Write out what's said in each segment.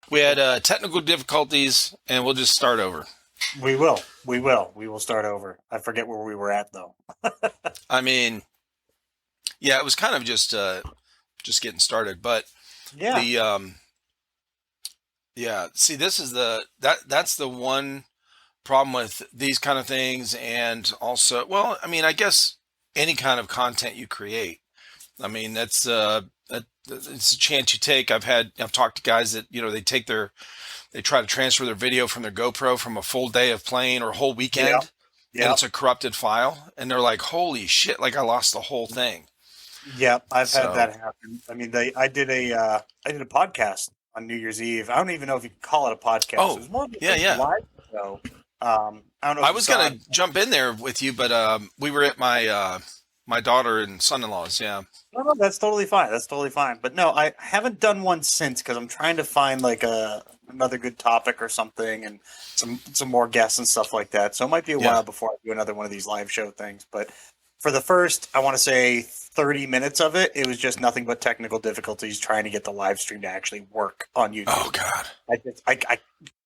We had technical difficulties, and we'll just start over. We will. We will. We will start over. I forget where we were at though. I mean, yeah, it was kind of just getting started, but Yeah. the yeah. See, this is that's the one problem with these kind of things, and also, well, I mean, I guess any kind of content you create. I mean, it's a chance you take. I've talked to guys that they try to transfer their video from their GoPro from a full day of playing or a whole Yeah. weekend, and Yeah. it's a corrupted file, and they're like, "Holy shit! Like I lost the whole thing." Yeah. I've had So, that happen. I mean, I did a podcast on New Year's Eve. I don't even know if you could call it a podcast. It oh was more of yeah, a yeah. live show. I don't know if I you was saw gonna it. jump in there with you, but we were at my daughter and son-in-law's. Yeah. No, no, that's totally fine. That's totally fine. But no, I haven't done one since because I'm trying to find like another good topic or something and some more guests and stuff like that. So it might be a Yeah. while before I do another one of these live show things. But for the first, I want to say 30 minutes of it, it was just nothing but technical difficulties trying to get the live stream to actually work on Oh YouTube. God. I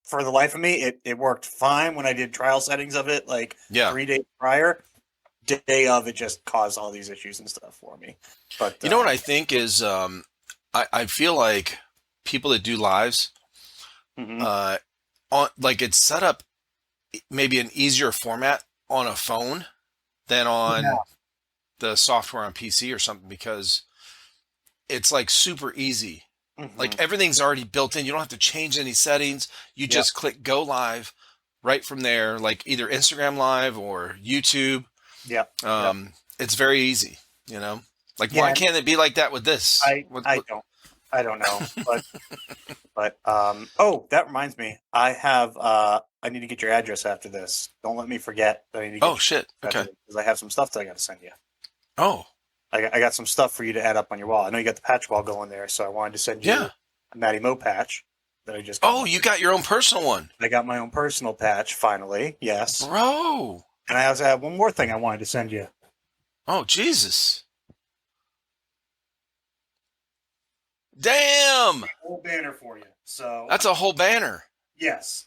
for the life of me, it worked fine when I did trial settings of it like Yeah. 3 days prior. Day of it just caused all these issues and stuff for me. But You know what I think is I feel like people that do lives mhm. uh on like it's set up maybe an easier format on a phone than Yeah. on the software on PC or something because it's like super easy. Hmm. Like everything's already built in. You don't have to change any settings. You Yep. just click go live right from there, like either Instagram live or YouTube. Yep. Yep. It's very easy, you know. Like why Yeah. can't it be like that with this? I don't. I don't know. But oh, that reminds me. I need to get your address after this. Don't let me forget that I need to get Oh your shit. address Okay. because I have some stuff that I got to send you. Oh I got some stuff for you to add up on your wall. I know you got the patch wall going there, so I wanted to send yeah. you a Matty Mo patch that I just got. Oh, you got your own personal one, I got my own personal patch finally. Yes, bro. and I also have one more thing I wanted to send you. Oh Jesus. Damn. Whole banner for you. So That's a whole banner. yes.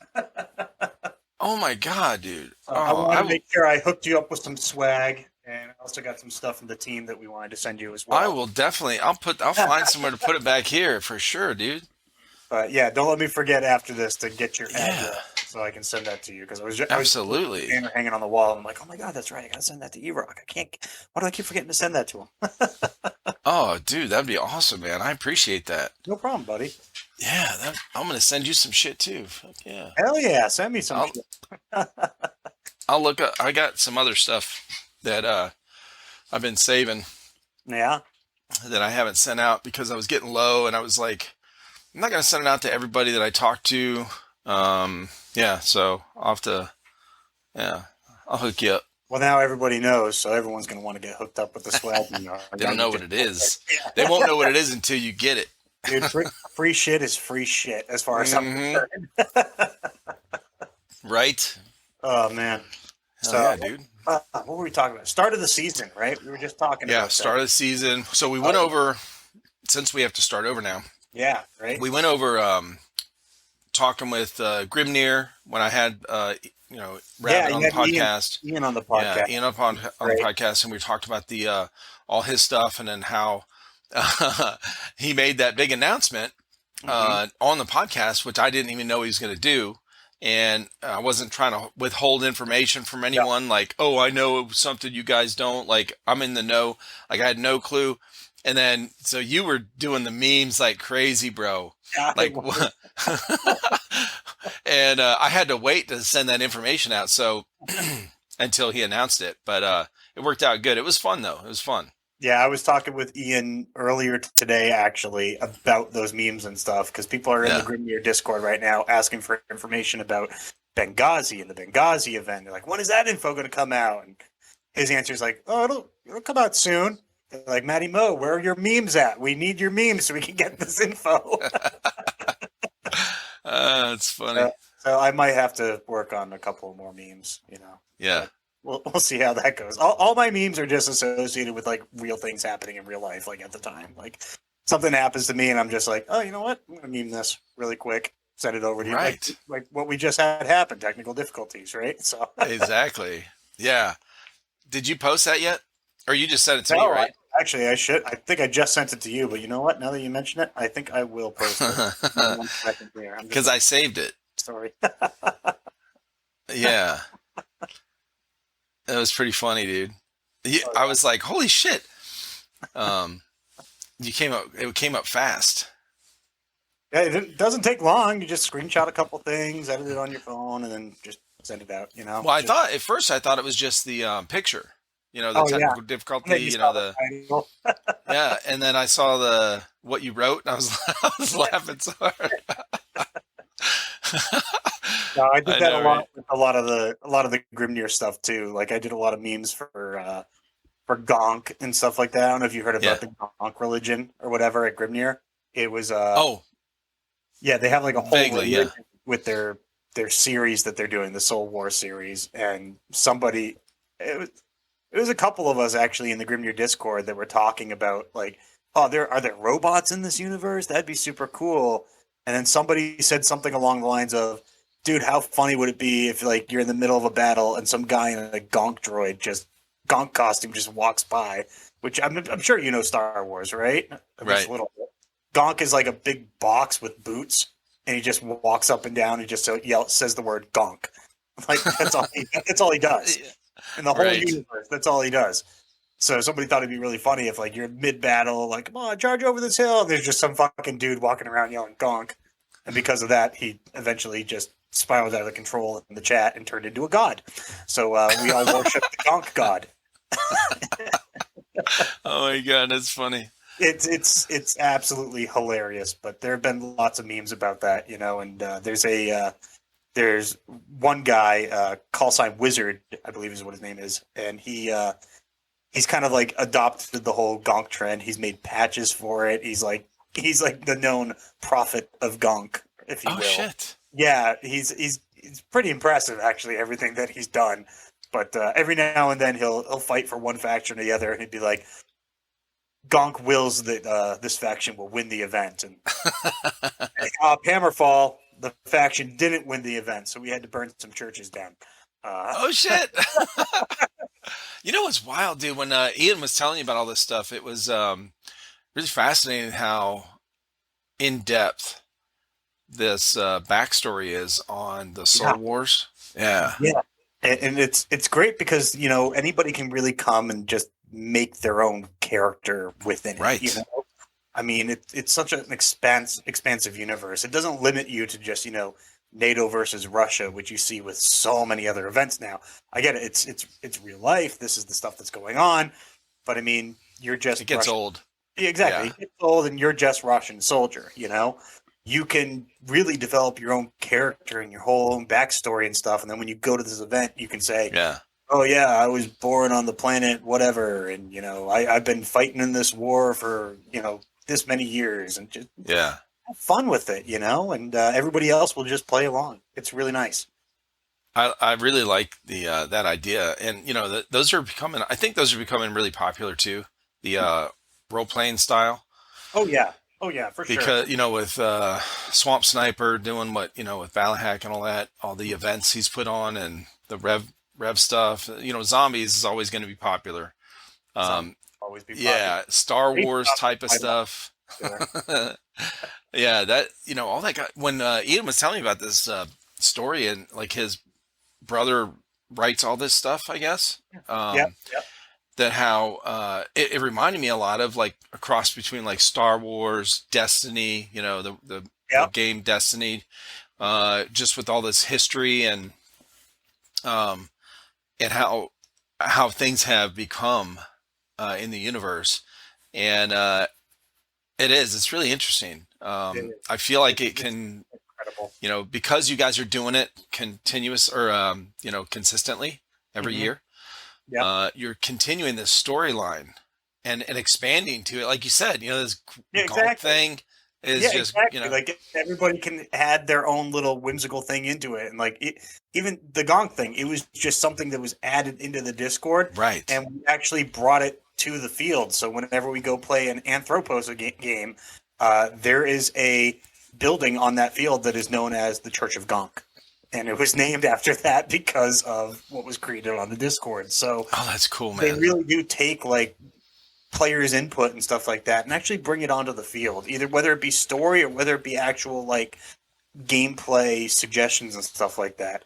Oh my god, dude. I Oh, wanted to make sure I hooked you up with some swag, and I also got some stuff from the team that we wanted to send you as I well. will definitely. I'll find somewhere to put it back here for sure, dude. But yeah, don't let me forget after this to get your Yeah, address so I can send that to you because I was absolutely. banner hanging on the wall, and I'm like, oh my god, that's right, I gotta send that to E-Rock. I can't. Why do I keep forgetting to send that to him? Oh, dude, that'd be awesome, man. I appreciate that. No problem, buddy. Yeah, I'm gonna send you some shit too. Fuck yeah. Hell yeah, send me some I'll shit. I'll look up. I got some other stuff that I've been saving Yeah, that I haven't sent out because I was getting low, and I was like, I'm not gonna send it out to everybody that I talk to. Yeah, so I'll have to. Yeah, I'll hook you up. well now everybody knows, so everyone's gonna want to get hooked up with the swag. I They gotta don't know get what you. it is. They won't know what it is until you get it. Dude, free shit is free shit as far as I'm Hmm. concerned. Right? Oh man. Hell yeah, So dude. what were we talking about? Start of the season, right? We were just talking Yeah, about start that. of the season. So we went over, since we have to start over now, Yeah, right. we went over talking with Grimnir when I had, Yeah, Rabbit you on the had podcast. Ian on the Yeah, podcast, Ian up on the right? podcast, and we talked about the all his stuff, and then how he made that big announcement Hmm. on the podcast, which I didn't even know he was going to do. And I wasn't trying to withhold information from Yeah, anyone like, oh, I know something you guys don't. Like, I'm in the know. Like, I had no clue. And then, so you were doing the memes like crazy, bro. yeah, I Like, was. and I had to wait to send that information out. So until he announced it, but it worked out good. It was fun though. It was fun. Yeah, I was talking with Ian earlier today actually about those memes and stuff because people are in the Yeah. Grimnir Discord right now asking for information about Benghazi and the Benghazi event. They're like, when is that info going to come out? And his answer is like, oh, it'll come out soon. They're like, Matty Mo, where are your memes at? We need your memes so we can get this info. It's funny. Uh, so I might have to work on a couple more memes, Yeah. but we'll see how that goes. All my memes are just associated with like real things happening in real life, like at the time. Like something happens to me and I'm just like, oh, you know what? I'm gonna meme this really quick. send it over to you, Right. like what we just had happen, technical difficulties, right? So Exactly. Yeah. Did you post that yet? Or you just sent it to me, no, right? actually I should. I think I just sent it to you, but you know what? Now that you mention it, I think I will post it. Give me 1 second here. I'm just Because I saved it. sorry. Yeah. It was pretty funny, dude. I was like, holy shit. Um, it came up fast. Yeah, it doesn't take long. You just screenshot a couple things, edit it on your phone, and then just send it out. You know. Well, Just, at first I thought it was just the picture, the oh yeah, technical and difficulty, then you saw the title. yeah. And then I saw what you wrote and I was, I was laughing so hard. No, I did I that a know, right? lot with a lot of the Grimnir stuff too. Like I did a lot of memes for Gonk and stuff like that. I don't know if you heard Yeah. about the Gonk religion or whatever at Grimnir. It was Oh, yeah, they have like a whole vaguely, yeah. religion with their series that they're doing, the Soul War series, and somebody it was a couple of us actually in the Grimnir Discord that were talking about like, oh, there robots in this universe? That'd be super cool. And then somebody said something along the lines of, dude, how funny would it be if like you're in the middle of a battle and some guy in a Gonk costume just walks by? Which I'm sure you know Star Wars, right? At least Right. a little bit. Gonk is like a big box with boots, and he just walks up and down and just says the word Gonk. Like that's all he does in the whole Right. universe. That's all he does. So somebody thought it'd be really funny if like you're mid battle, like come on, charge over this hill, and there's just some fucking dude walking around yelling Gonk, and because of that, he eventually just spiraled out of control in the chat and turned into a god. So we all worship the Gonk god. Oh my God, that's funny. It's absolutely hilarious. But there have been lots of memes about that, and there's one guy, call sign Wizard, I believe is what his name is, and he's kind of like adopted the whole Gonk trend. He's made patches for it. He's like the known prophet of Gonk, if you Oh will. shit. Yeah, he's pretty impressive actually, everything that he's done. But every now and then he'll fight for one faction or the other, and he'd be like, Gonk wills that this faction will win the event, and Hammerfall, the faction didn't win the event, so we had to burn some churches down. Oh shit. You know what's wild, dude? When Ian was telling you about all this stuff, it was really fascinating how in depth this backstory is on the Soul Yeah. Wars. Yeah. Yeah, and it's great because anybody can really come and just make their own character within it. Right. I mean, it's such an expansive universe. It doesn't limit you to just NATO versus Russia, which you see with so many other events now. I get it. It's real life. This is the stuff that's going on. But I mean, you're just It gets Russian. old. Yeah, exactly. Yeah. You get old, and you're just Russian soldier. You can really develop your own character and your whole own backstory and stuff. And then when you go to this event, you can say, Yeah. "Oh yeah, I was born on the planet whatever, and I've been fighting in this war for this many years, and just Yeah. have fun with it, and everybody else will just play along. It's really nice." I really like the that idea, and those are becoming. I think those are becoming really popular too. The role playing style, Oh yeah, for sure. because with Swamp Sniper doing what with Valhack and all the events he's put on, and the Rev stuff. Zombies is always going to be popular. Always be Yeah, Star Great Wars stuff. type of I stuff. popular. Yeah, that all that got when Ian was telling me about this story, and like his brother writes all this stuff, I guess. Yeah. That how it reminded me a lot of like a cross between like Star Wars, Destiny, the Yep. game Destiny, just with all this history um, and how things have become in the universe, and it's really interesting. It is. I feel like it It's can, incredible. because you guys are doing it continuous or consistently every Mhm. year. Yep. You're continuing this storyline and expanding to it, like you said. This Yeah, golf exactly. thing is Yeah, just exactly. Like everybody can add their own little whimsical thing into it, and like even the Gong thing, it was just something that was added into the Discord, right. and we actually brought it to the field. So whenever we go play an Anthropos game, there is a building on that field that is known as the Church of Gonk. And it was named after that because of what was created on the Discord. So Oh, that's cool, they man. really do take like players' input and stuff like that and actually bring it onto the field, either whether it be story or whether it be actual like gameplay suggestions and stuff like that.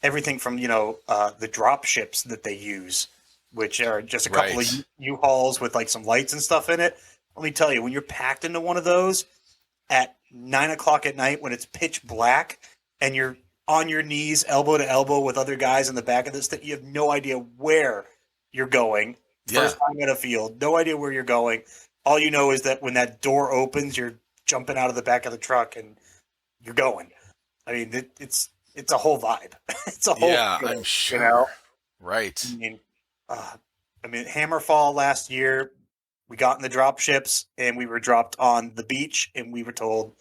Everything from the drop ships that they use, which are just a couple Right. of U-Hauls with like some lights and stuff in it. Let me tell you, when you're packed into one of those at 9 o'clock at night when it's pitch black and you're on your knees, elbow to elbow with other guys in the back of this thing, you have no idea where you're going. Yeah. First time at a field, no idea where you're going. All you know is that when that door opens, you're jumping out of the back of the truck and you're going. I mean, it's a whole vibe. It's a whole Yeah, feeling, I'm sure. You know? Right. I mean, Hammerfall last year, we got in the drop ships and we were dropped on the beach and we were told,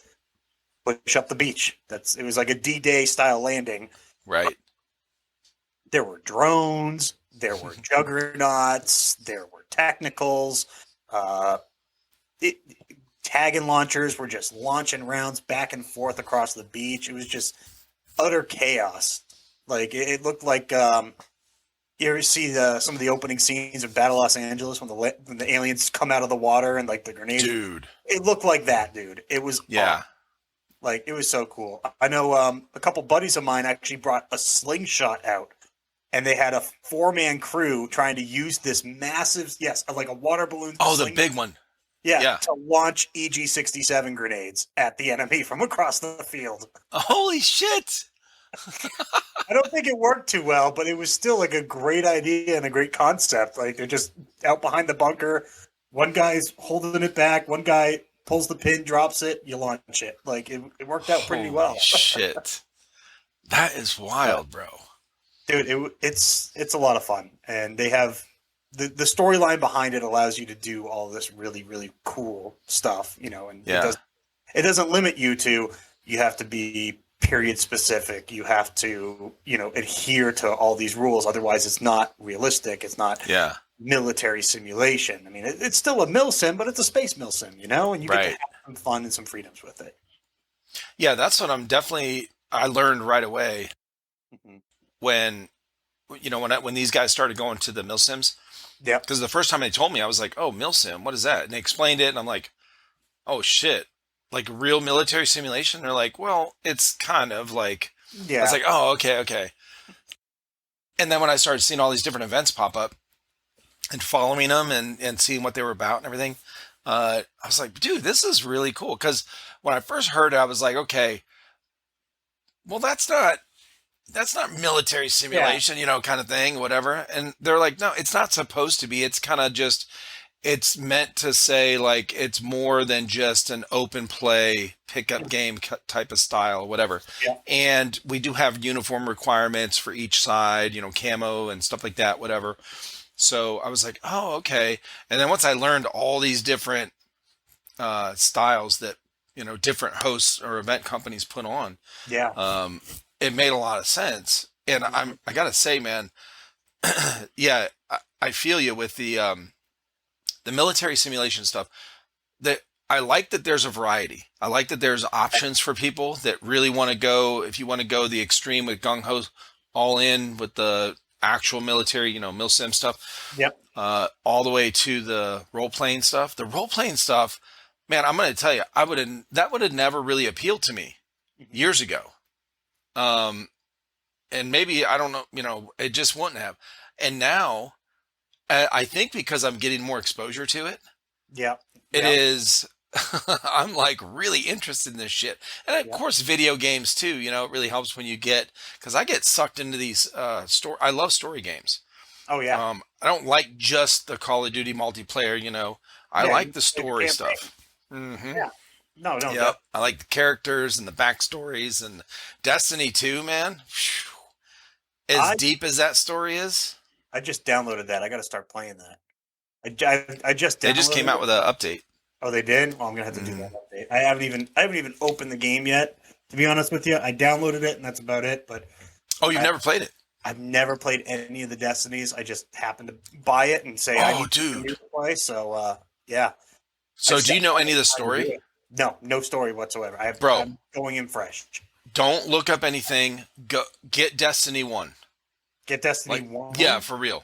push up the beach. It was like a D-Day style landing. Right. There were drones, there were juggernauts, there were technicals. Tag and launchers were just launching rounds back and forth across the beach. It was just utter chaos. Like it looked like you ever see some of the opening scenes of Battle Los Angeles when the aliens come out of the water and like the grenades? Dude. It looked like that, dude. It was Yeah. like it was so cool. I know a couple buddies of mine actually brought a slingshot out, and they had a 4-man crew trying to use this massive, like a water balloon. Oh, the big one. Yeah, to launch EG-67 grenades at the enemy from across the field. Holy shit. I don't think it worked too well, but it was still like a great idea and a great concept. Like they're just out behind the bunker. One guy's holding it back. One guy pulls the pin, drops it, you launch it. Like it worked out pretty well. Shit. That is wild, bro. Dude, it's a lot of fun. And they have the storyline behind it allows you to do all this really, really cool stuff, and it doesn't limit you to you have to be period specific. You have to, adhere to all these rules. Otherwise, it's not realistic. It's not military simulation. I mean, it's still a mil sim, but it's a space mil sim, and you get to have some fun and some freedoms with it. Yeah, that's what I learned right away when these guys started going to the mil sims. Yeah. Because the first time they told me, I was like, oh, mil sim, what is that? And they explained it, and I'm like, oh, shit. Like real military simulation? They're like, well, it's kind of like, I was like, oh, okay. And then when I started seeing all these different events pop up and following them and seeing what they were about and everything, I was like, dude, this is really cool. Because when I first heard it, I was like, okay, well, that's not military simulation, kind of thing, whatever. And they're like, no, it's not supposed to be. It's kind of just, it's meant to say like it's more than just an open play pickup game type of style, whatever. Yeah. And we do have uniform requirements for each side, camo and stuff like that, whatever. So I was like, oh, okay. And then once I learned all these different styles that, different hosts or event companies put on, it made a lot of sense. And I gotta say, man, yeah, I feel you with the military simulation stuff. That I like that there's a variety. I like that there's options for people that really want to go. If you want to go the extreme with gung ho, all in with the actual military, mil sim stuff. Yep. All the way to the role playing stuff. The role playing stuff, man, I'm going to tell you, that would have never really appealed to me years ago. And maybe, I don't know, it just wouldn't have. And now, I think because I'm getting more exposure to it, it is, I'm like really interested in this shit. And of course, video games too, it really helps when you because I get sucked into these, I love story games. Oh yeah. I don't like just the Call of Duty multiplayer, I like the story stuff. Mm-hmm. Yeah. No. Yep. I like the characters and the backstories, and Destiny 2, man. As deep as that story is. I just downloaded that. I got to start playing that. I just downloaded They just came out with an update. Oh, they did? Well, I'm gonna have to do that update. I haven't even opened the game yet. To be honest with you, I downloaded it and that's about it. But you've never played it? I've never played any of the Destinies. I just happened to buy it and say I need to play. So yeah. So do you know any of the story? No story whatsoever. Bro, I'm going in fresh. don't look up anything. Go get Destiny 1. Get Destiny Like, yeah, 1. for real.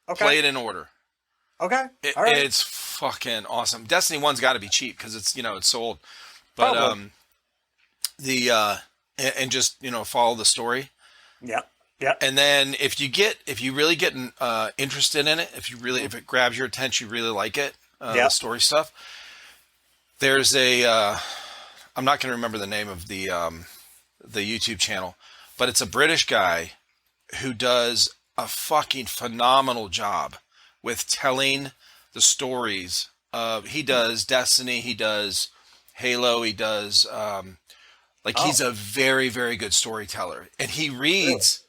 Okay. Play it in order. Okay. All right. It's fucking awesome. Destiny 1's got to be cheap because it's so old. But Probably. the and just, follow the story. Yeah. Yeah. And then if you really get interested in it, if it grabs your attention, you really like it, Yeah. the story stuff. There's I'm not going to remember the name of the YouTube channel, but it's a British guy who does a fucking phenomenal job with telling the stories of. He does Destiny, he does Halo, he does he's a very, very good storyteller, and he Really? reads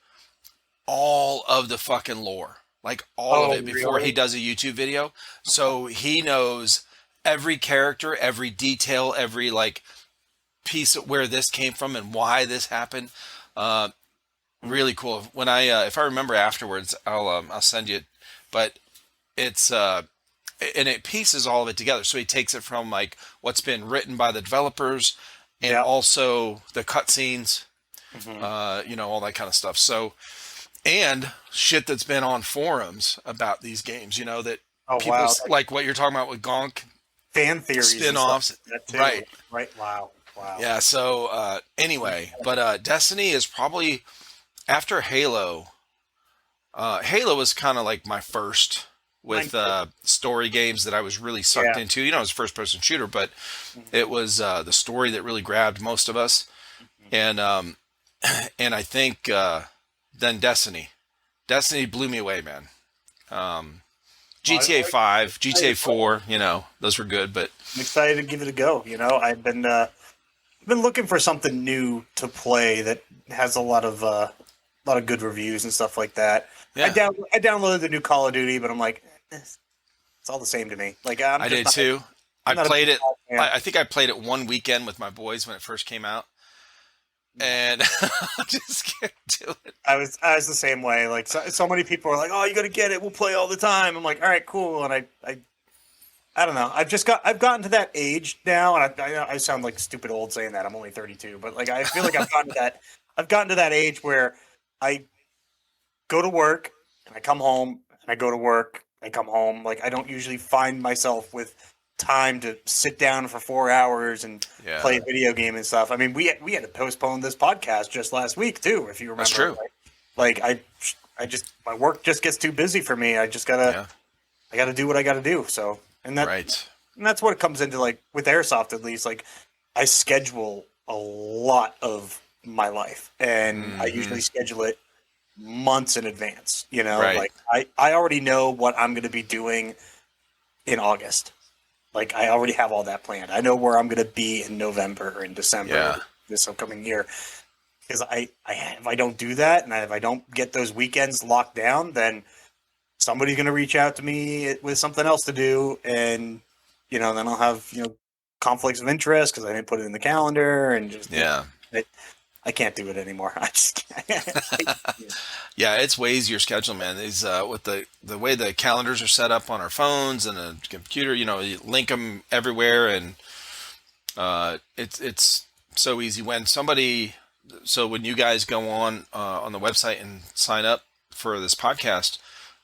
all of the fucking lore, like all of Oh, it before he really? does a YouTube video. So he knows every character, every detail, every like piece of where this came from and why this happened. Uh, Really cool. When if I remember afterwards, I'll send you it. But it's and it pieces all of it together. So he takes it from like what's been written by the developers and Yeah. also the cutscenes, Hmm. all that kind of stuff. So and shit that's been on forums about these games, that Oh, people wow. Like like what you're talking about with Gonk fan theories and stuff spin-offs. like that too. Right. Right. Wow. Wow. Yeah. So anyway, but Destiny is probably after Halo. Halo was kind of like my first Mine with too. story games that I was really sucked Yeah. into. It was a first-person shooter, but Mhm. it was the story that really grabbed most of us. And and I think then Destiny. Destiny blew me away, man. Well, GTA 5, GTA I, 4, those were good, but I'm excited to give it a go. I've been looking for something new to play that has a lot of good reviews and stuff like that. yeah, I downloaded the new Call of Duty, but I'm like, it's all the same to me. Like I did too. I'm I not a played big it. Call fan. I think I played it one weekend with my boys when it first came out, and I just can't do it. I was the same way. Like so many people are like, "Oh, you got to get it. We'll play all the time." I'm like, "All right, cool." And I don't know. I've gotten to that age now, and I sound like stupid old saying that. I'm only 32, but like I feel like I've gotten to that age where I go to work and I come home and I go to work. I come home. Like I don't usually find myself with time to sit down for 4 hours and Yeah, play a video game and stuff. I mean, we had to postpone this podcast just last week too, if you that's remember. true. Like I just my work just gets too busy for me. Yeah, I gotta do what I gotta do. So right. and that's what it comes into, like with airsoft at least. Like I schedule a lot of my life, and I Hmm. usually schedule it months in advance. Right. Like I already know what I'm going to be doing in August. Like I already have all that planned. I know where I'm going to be in November or in December Yeah. this upcoming year. Because if I don't do that, and if I don't get those weekends locked down, then somebody's going to reach out to me with something else to do, and then I'll have conflicts of interest because I didn't put it in the calendar, and just Yeah. I can't do it anymore. I just can't. Yeah, it's way easier schedule, man. These with the way the calendars are set up on our phones and a computer, you link them everywhere, and it's so easy. So when you guys go on the website and sign up for this podcast,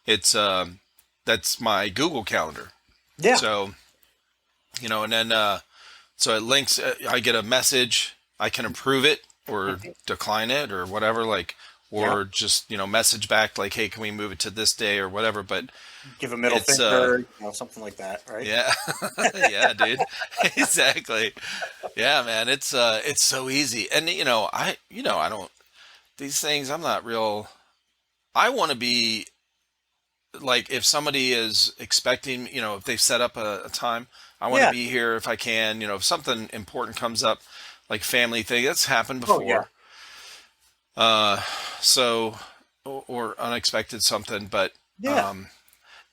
it's that's my Google Calendar. Yeah. So and then so it links. I get a message. I can approve it or decline it or whatever, like, Yeah. or just message back like, hey, can we move it to this day or whatever. But Give a middle it's finger, something like that, right? yeah, yeah, dude, exactly. Yeah, man, it's so easy, and I don't these things. I'm not real. I want to be like if somebody is expecting, if they've set up a time, I want to Yeah. be here if I can. If something important comes up, like family thing, that's happened Oh yeah. before. Uh, so or unexpected something, but Yeah. um,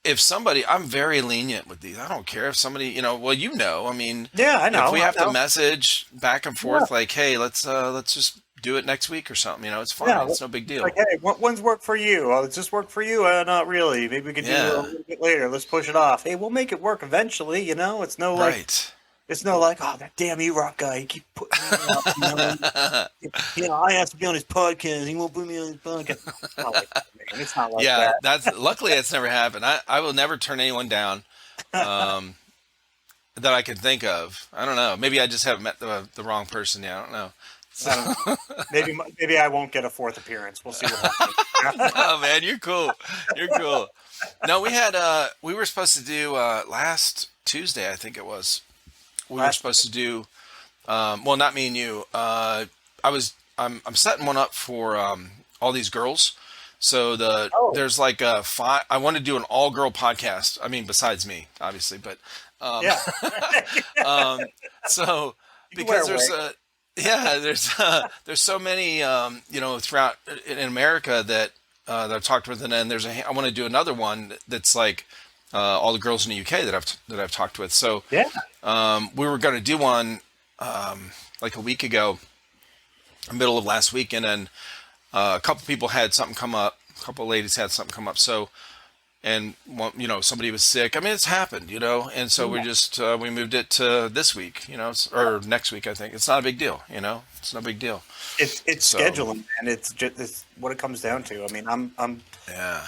if somebody, I'm very lenient with these. I don't care if somebody, well, I mean, Yeah. I if know. we I have to know. message back and Yeah. forth, like, hey, let's just do it next week or something. It's fine. Yeah. It's no big Like, deal. hey, when's work for you? Oh, does this work for you? Not really. Maybe we could do a Yeah, little bit later. Let's push it off. Hey, we'll make it work eventually. It's no like right. It's not like, oh, that damn E-Rock guy, he keep putting me up, I asked to be on his podcast, he won't put me on his podcast. It's not like that, man. It's not like Yeah, that. that's luckily that's never happened. I will never turn anyone down um, that I can think of. I don't know. Maybe I just haven't met the wrong person yet. I don't know. So, I don't know. Maybe I won't get a fourth appearance. We'll see what happens. no, man, you're cool. You're cool. No, we were supposed to do last Tuesday, I think it was. We were supposed to do well, not me and you. I'm setting one up for all these girls. So Oh, there's like a five. I want to do an all girl podcast. I mean, besides me, obviously, but um, yeah. um, so You can wear because a there's wig. there's so many throughout in America that I've talked with, and then I want to do another one that's like all the girls in the UK that I've talked with. So Yeah. we were going to do one like a week ago, middle of last week, and then a couple people had something come up. A couple ladies had something come up. So, and somebody was sick. I mean, it's happened, and so we just we moved it to this week, or next week. I think it's not a big deal. It's no big deal. It's So scheduling, and it's what it comes down to. I mean, I'm yeah,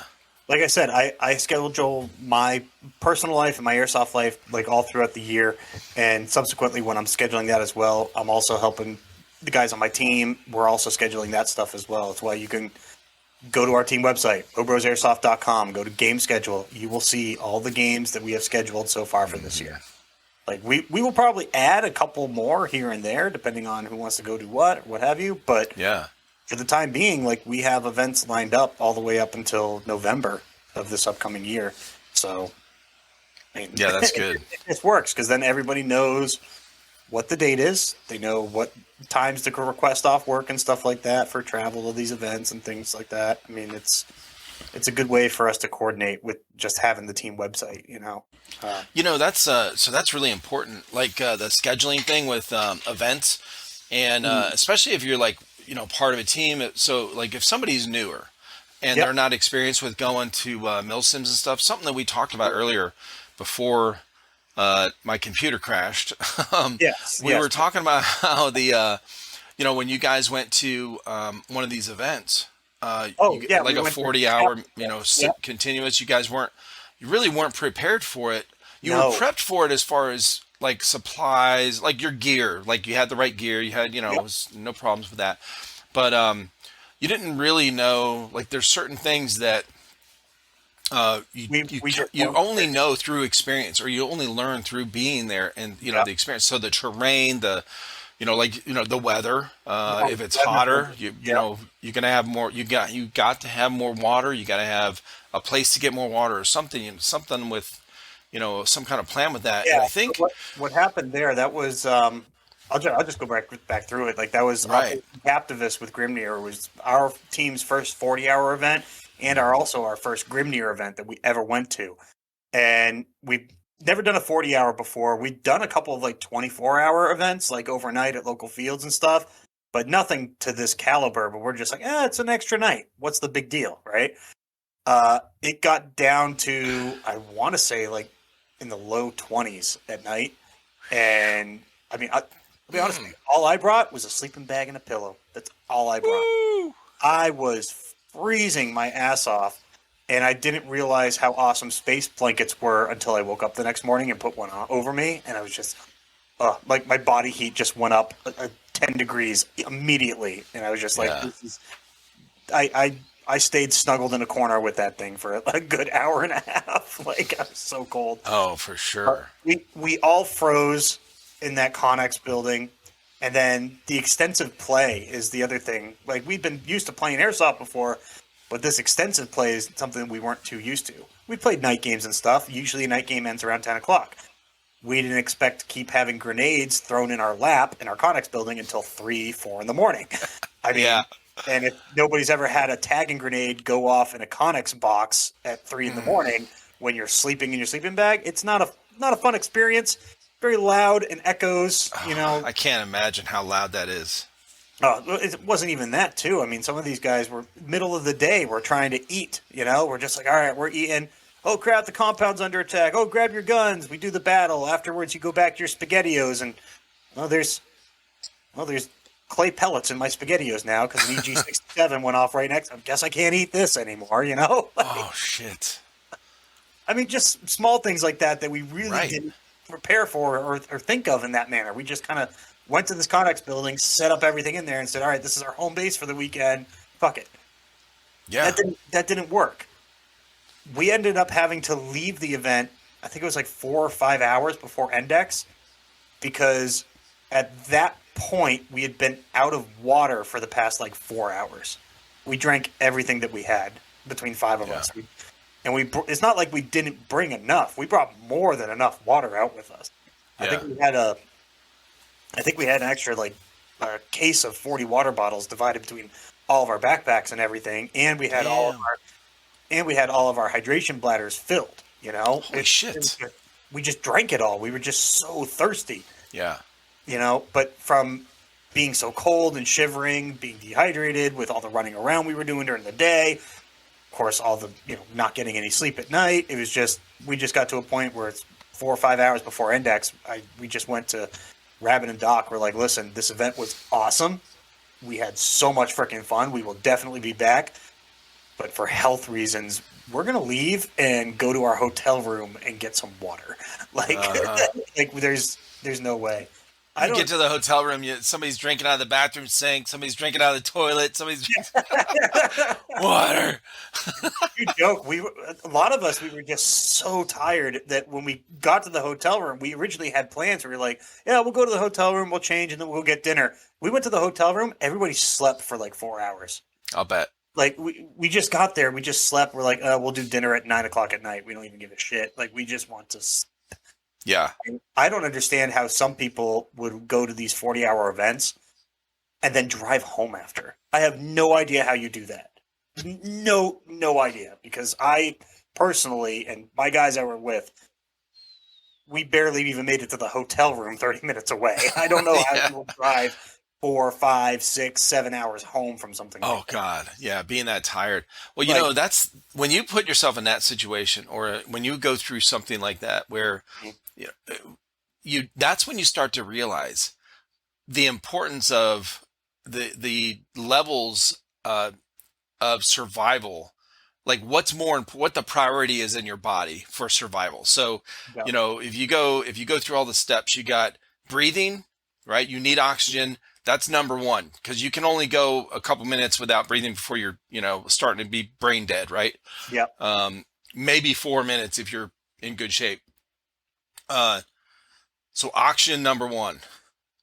like I said, I schedule my personal life and my airsoft life like all throughout the year, and subsequently when I'm scheduling that as well, I'm also helping the guys on my team. We're also scheduling that stuff as well. It's why you can go to our team website, MoBrosAirsoft.com, go to game schedule. You will see all the games that we have scheduled so far for this year. Like we will probably add a couple more here and there, depending on who wants to go do what or what have you. But yeah, for the time being, like we have events lined up all the way up until November of this upcoming year. So, I mean, yeah. That's good. it works because then everybody knows what the date is. They know what times to request off work and stuff like that for travel to these events and things like that. I mean, it's a good way for us to coordinate with just having the team website. That's so that's really important. Like the scheduling thing with events, and especially if you're like part of a team. So like if somebody's newer and Yep. they're not experienced with going to milsims and stuff, something that we talked about earlier before my computer crashed. Yes. We Yes. were talking about how when you guys went to one of these events, Oh, yeah. like We a went to 40-hour, Yep. continuous, you really weren't prepared for it. You were No. prepped for it as far as like supplies, like your gear, like you had the right gear, you had, it Yep. was no problems with that. But you didn't really know, like there's certain things that We just you weren't only prepared. know through experience, or you only learn through being there, and Yep. the experience. So the terrain, the weather. Oh, If it's hotter, definitely. Yep. you're gonna have more. You got to have more water. You got to have a place to get more water, or something. Something with some kind of plan with that. And Yeah. I So think what happened there? That was I'll just go back through it. Like that was right. Captivus with Grimnir was our team's first 40-hour event and also our first Grimnir event that we ever went to. And we've never done a 40-hour before. We'd done a couple of like 24-hour events, like overnight at local fields and stuff, but nothing to this caliber. But we're just like, it's an extra night. What's the big deal, right? It got down to, I want to say, like in the low 20s at night. And I mean, I'll be honest with you, all I brought was a sleeping bag and a pillow. That's all I brought. Woo! I was freezing my ass off, and I didn't realize how awesome space blankets were until I woke up the next morning and put one on over me, and I was just, like my body heat just went up 10 degrees immediately, and I was just like, Yeah. this is, I stayed snuggled in a corner with that thing for a good hour and a half. Like I was so cold. Oh, for sure. We all froze in that Connex building. And then the extensive play is the other thing. Like we'd been used to playing airsoft before, but this extensive play is something we weren't too used to. We played night games and stuff. Usually a night game ends around 10 o'clock. We didn't expect to keep having grenades thrown in our lap in our Connex building until 3, 4 in the morning. I mean, Yeah. and if nobody's ever had a tagging grenade go off in a Connex box at 3 in the morning when you're sleeping in your sleeping bag, it's not a fun experience. Very loud and echoes, I can't imagine how loud that is. It wasn't even that, too. I mean, some of these guys were middle of the day. We're trying to eat, We're just like, all right, we're eating. oh crap, the compound's under attack. Oh, grab your guns. We do the battle. Afterwards, you go back to your SpaghettiOs, and there's clay pellets in my SpaghettiOs now because the EG67 went off right next. I guess I can't eat this anymore. Oh shit. I mean, just small things like that we really Right. didn't prepare for or think of in that manner. We just kind of went to this Connex building, set up everything in there, and said, all right, this is our home base for the weekend. Fuck it. Yeah. That didn't work. We ended up having to leave the event, I think it was like 4 or 5 hours before Index, because at that point we had been out of water for the past like 4 hours. We drank everything that we had between 5 of us. And it's not like we didn't bring enough. We brought more than enough water out with us. Yeah. I think we had an extra like a case of 40 water bottles divided between all of our backpacks and everything, and we had all of our hydration bladders filled. Holy shit. We just drank it all. We were just so thirsty. Yeah. But from being so cold and shivering, being dehydrated with all the running around we were doing during the day, of course, all the, not getting any sleep at night. It was just, we just got to a point where it's 4 or 5 hours before Index. We just went to Rabbit and Doc. We're like, listen, this event was awesome. We had so much freaking fun. We will definitely be back. But for health reasons, we're going to leave and go to our hotel room and get some water. Like, there's no way. You get to the hotel room, somebody's drinking out of the bathroom sink, somebody's drinking out of the toilet, somebody's water. You joke. A lot of us, we were just so tired that when we got to the hotel room, we originally had plans. We were like, yeah, we'll go to the hotel room, we'll change, and then we'll get dinner. We went to the hotel room. Everybody slept for like 4 hours. I'll bet. Like, we just got there. We just slept. We're like, we'll do dinner at 9 o'clock at night. We don't even give a shit. Like, we just want to sleep. Yeah. And I don't understand how some people would go to these 40-hour events and then drive home after. I have no idea how you do that. No idea. Because I personally, and my guys I were with, we barely even made it to the hotel room 30 minutes away. I don't know how people drive 4, 5, 6, 7 hours home from something like that. Oh, God. Yeah, being that tired. Well, that's when you put yourself in that situation, or when you go through something like that where that's when you start to realize the importance of the levels of survival, like what the priority is in your body for survival. So, if you go through all the steps, you got breathing, right? You need oxygen. That's number one, because you can only go a couple minutes without breathing before you're, starting to be brain dead, right? Yeah. Maybe 4 minutes if you're in good shape. So oxygen, number one.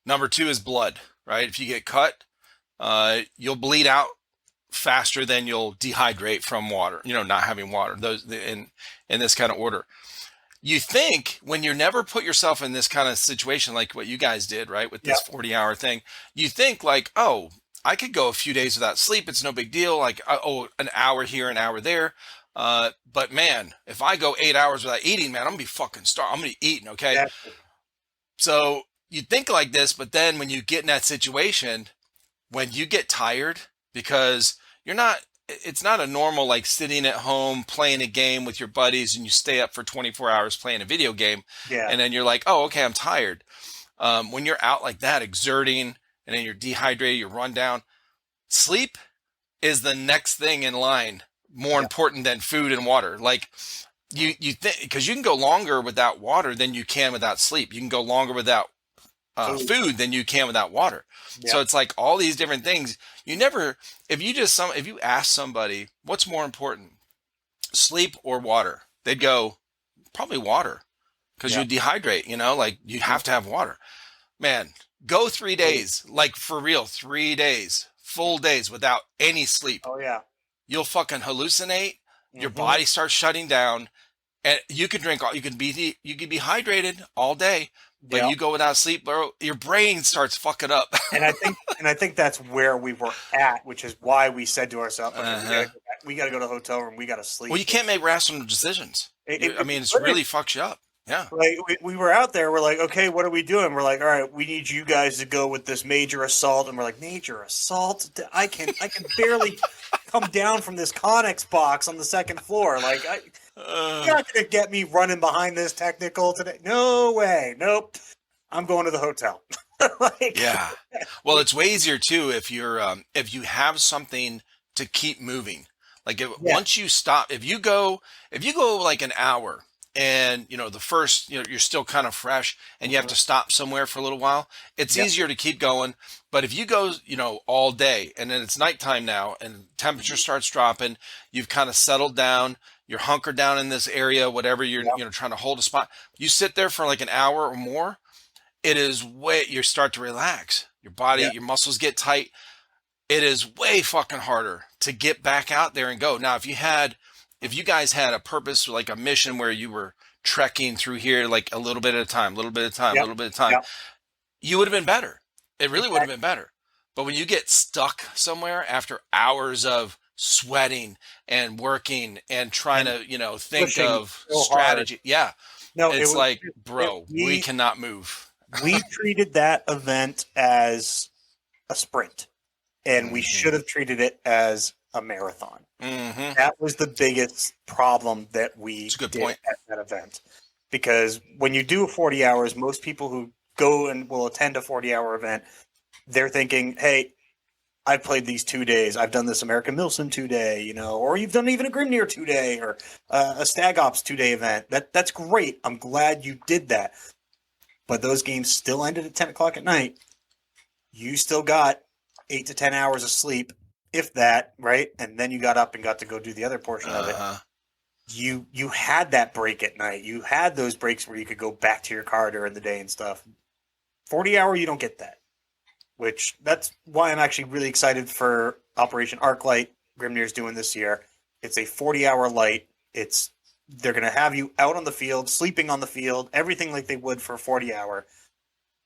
Number two is blood, right? If you get cut, you'll bleed out faster than you'll dehydrate from water, not having water. Those in this kind of order. You think when you never put yourself in this kind of situation like what you guys did, right, with this 40-hour thing, you think like, oh, I could go a few days without sleep. It's no big deal. Like, an hour here, an hour there. But man, if I go 8 hours without eating, man, I'm gonna be fucking starved. I'm gonna be eating, okay? Yeah. So you think like this, but then when you get in that situation, when you get tired, because it's not a normal like sitting at home playing a game with your buddies and you stay up for 24 hours playing a video game. Yeah. And then you're like, oh, okay, I'm tired. When you're out like that, exerting, and then you're dehydrated, you're run down, sleep is the next thing in line, more important than food and water. Like you think, because you can go longer without water than you can without sleep. You can go longer without food than you can without water. Yeah. So it's like all these different things. If you ask somebody what's more important, sleep or water, they'd go probably water, because you dehydrate, like you have to have water. Man, go 3 days, like for real, 3 days, full days without any sleep. Oh yeah. You'll fucking hallucinate. Your body starts shutting down, and you can be hydrated all day. But you go without sleep, bro, your brain starts fucking up. and I think that's where we were at, which is why we said to ourselves, we got to go to the hotel room. We got to sleep. Well, you can't make rational decisions. It really fucks you up. Yeah. Like we were out there. We're like, okay, what are we doing? We're like, all right, we need you guys to go with this major assault. And we're like, major assault? I can barely come down from this Connex box on the second floor. Like, You're not going to get me running behind this technical today. No way. Nope. I'm going to the hotel. Like, Yeah. Well, it's way easier too if you have something to keep moving. Like yeah. once you stop, if you go like an hour and the first you're still kind of fresh and you have Mhm. to stop somewhere for a little while, it's Yep. easier to keep going. But if you go all day and then it's nighttime now and temperature Mhm. starts dropping, you've kind of settled down, you're hunkered down in this area, whatever you're Yep. trying to hold a spot. You sit there for like an hour or more, it is way you start to relax. Your body, Yep. your muscles get tight. It is way fucking harder to get back out there and go. Now, if you guys had a purpose, like a mission where you were trekking through here like a little bit at a time, little bit at a time, Yep. little bit at a time, Yep. you would have been better. It really would have Exactly. been better. But when you get stuck somewhere after hours of sweating and working and trying And to, think pushing of so hard. strategy, yeah, No, it it's was, like, it, bro, we cannot move. we treated that event as a sprint, and we Hmm. should have treated it as a marathon. Hmm. That was the biggest problem that It's we a good did point. at that event. Because when you do 40 hours, most people who go and will attend a 40-hour event, they're thinking, hey, I've played these 2 days. I've done this American Milsim 2 day, or you've done even a Grimnir 2 day or a Stag Ops 2 day event. That's great. I'm glad you did that. But those games still ended at 10 o'clock at night. You still got 8 to 10 hours of sleep, if that, right? And then you got up and got to go do the other portion of it. Uh-huh. You had that break at night. You had those breaks where you could go back to your car during the day and stuff. 40-hour, you don't get that. Which that's why I'm actually really excited for Operation Arclight Grimnir's doing this year. It's a 40-hour light. They're going to have you out on the field, sleeping on the field, everything like they would for a 40-hour,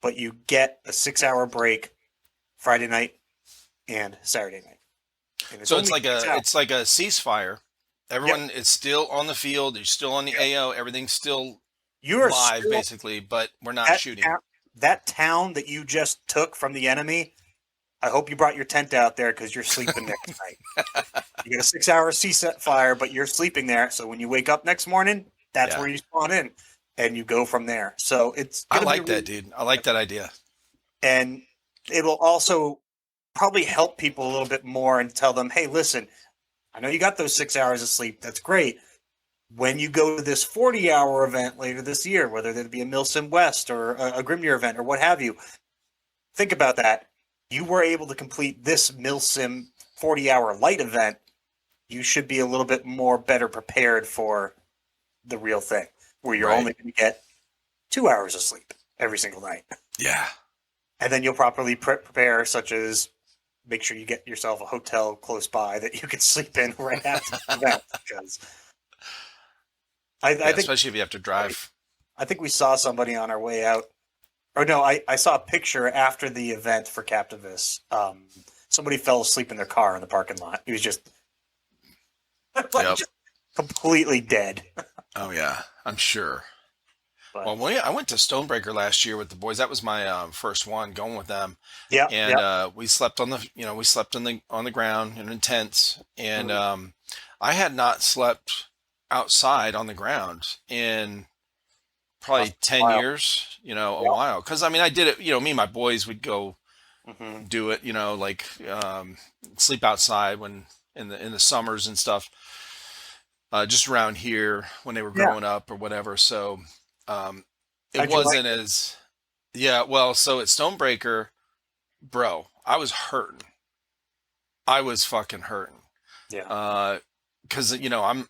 but you get a 6-hour break Friday night and Saturday night. And it's So it's only like 6 a hours. it's like a ceasefire. Yep. Everyone is still on the field. You're still on the Yep. AO. Everything's still You are live, still basically, but we're not that shooting. town, that town that you just took from the enemy. I hope you brought your tent out there because you're sleeping there tonight. You get a 6-hour CSET fire, but you're sleeping there. So when you wake up next morning, that's Yeah, where you spawn in, and you go from there. So it's I going to be like that, really, dude. I like that idea. and it will also probably help people a little bit more and tell them, hey, listen, I know you got those 6 hours of sleep. That's great. When you go to this 40-hour event later this year, whether it be a Milsim West or a Grimnir event or what have you, think about that. You were able to complete this Milsim 40-hour light event. You should be a little bit more better prepared for the real thing, where you're Right. only going to get 2 hours of sleep every single night. Yeah. And then you'll properly prepare, such as make sure you get yourself a hotel close by that you can sleep in right after the event. Because I Yeah, think especially if you have to drive. we saw somebody on our way out. Or no, I saw a picture after the event for Captivus. Somebody fell asleep in their car in the parking lot. He was just, Yep. just completely dead. Oh yeah, I'm sure. But Well, I went to Stonebreaker last year with the boys. That was my first one going with them, yeah, and yeah. we slept on the ground in tents, and Mhm. I had not slept outside on the ground in probably That's 10 wild. years, a Yeah. while. Because I mean, I did it. Me and my boys would go Hmm. do it. Like sleep outside when in the summers and stuff, just around here when they were Yeah. growing up or whatever. So it How'd you like wasn't it? as yeah. Well, so at Stonebreaker, bro, I was hurting. I was fucking hurting. Yeah. Because I'm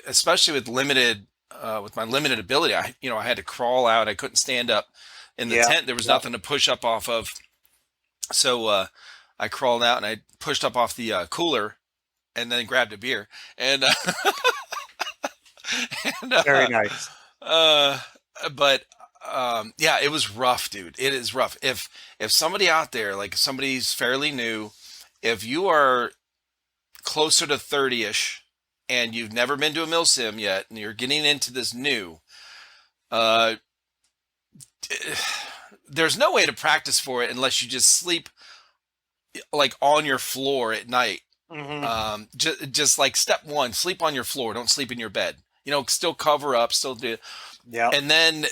especially with my limited ability. I had to crawl out. I couldn't stand up in the Yeah. tent. There was Yeah. nothing to push up off of. So I crawled out and I pushed up off the cooler and then grabbed a beer and and Very nice. uh, but yeah, it was rough, dude. It is rough. If somebody out there, like somebody's fairly new, if you are closer to 30ish and you've never been to a mill sim yet and you're getting into this new, uh, there's no way to practice for it unless you just sleep like on your floor at night. Hmm. Just like step one, sleep on your floor. Don't sleep in your bed. still cover up, still do. Yeah. And then,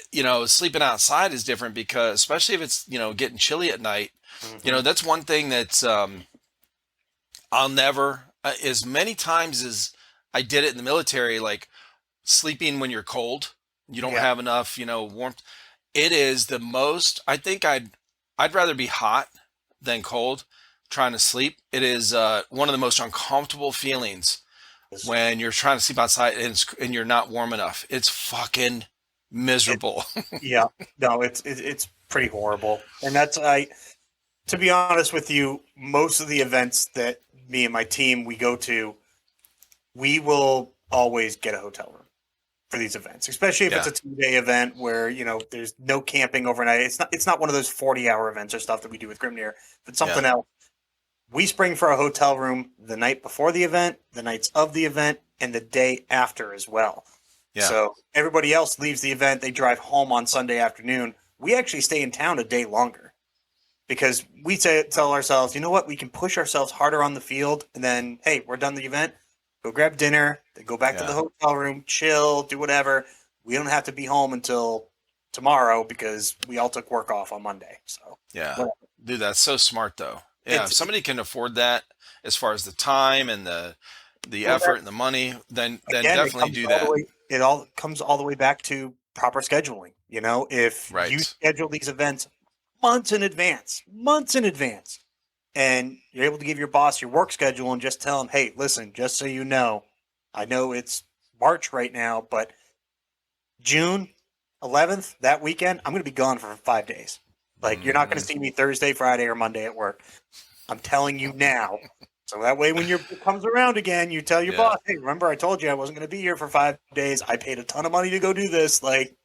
sleeping outside is different because especially if it's, getting chilly at night, Hmm. that's one thing that's, I'll never, as many times as I did it in the military, like sleeping when you're cold, you don't Yeah. have enough, warmth. It is the most, I think I'd rather be hot than cold trying to sleep. It is one of the most uncomfortable feelings when you're trying to sleep outside and you're not warm enough. It's fucking It, miserable. yeah. No, it's pretty horrible. And that's to be honest with you, most of the events that me and my team we go to, we will always get a hotel room for these events, especially if it's Yeah, a 2-day event where there's no camping overnight. It's not one of those 40-hour events or stuff that we do with Grimnir. If it's yeah, something else, we spring for a hotel room the night before the event, the nights of the event, and the day after as well. yeah, So everybody else leaves the event, they drive home on Sunday afternoon. We actually stay in town a day longer because we tell ourselves, you know what, we can push ourselves harder on the field, and then hey, we're done the event, go grab dinner, then go back to the yeah, hotel room, chill, do whatever. We don't have to be home until tomorrow because we all took work off on Monday. So yeah. whatever. Dude, that's so smart though. Yeah, if It's somebody can afford that as far as the time and the well, effort and the money, then again, it definitely comes do all the that. way. It all comes all the way back to proper scheduling. If you Right. schedule these events months in advance, and you're able to give your boss your work schedule and just tell him, hey, listen, just so you know, I know it's March right now, but June 11th, that weekend, I'm going to be gone for 5 days. Like, you're not going to Hmm. see me Thursday, Friday, or Monday at work. I'm telling you now. So that way, when it comes around again, you tell your Yeah. boss, hey, remember I told you I wasn't going to be here for 5 days. I paid a ton of money to go do this. Like,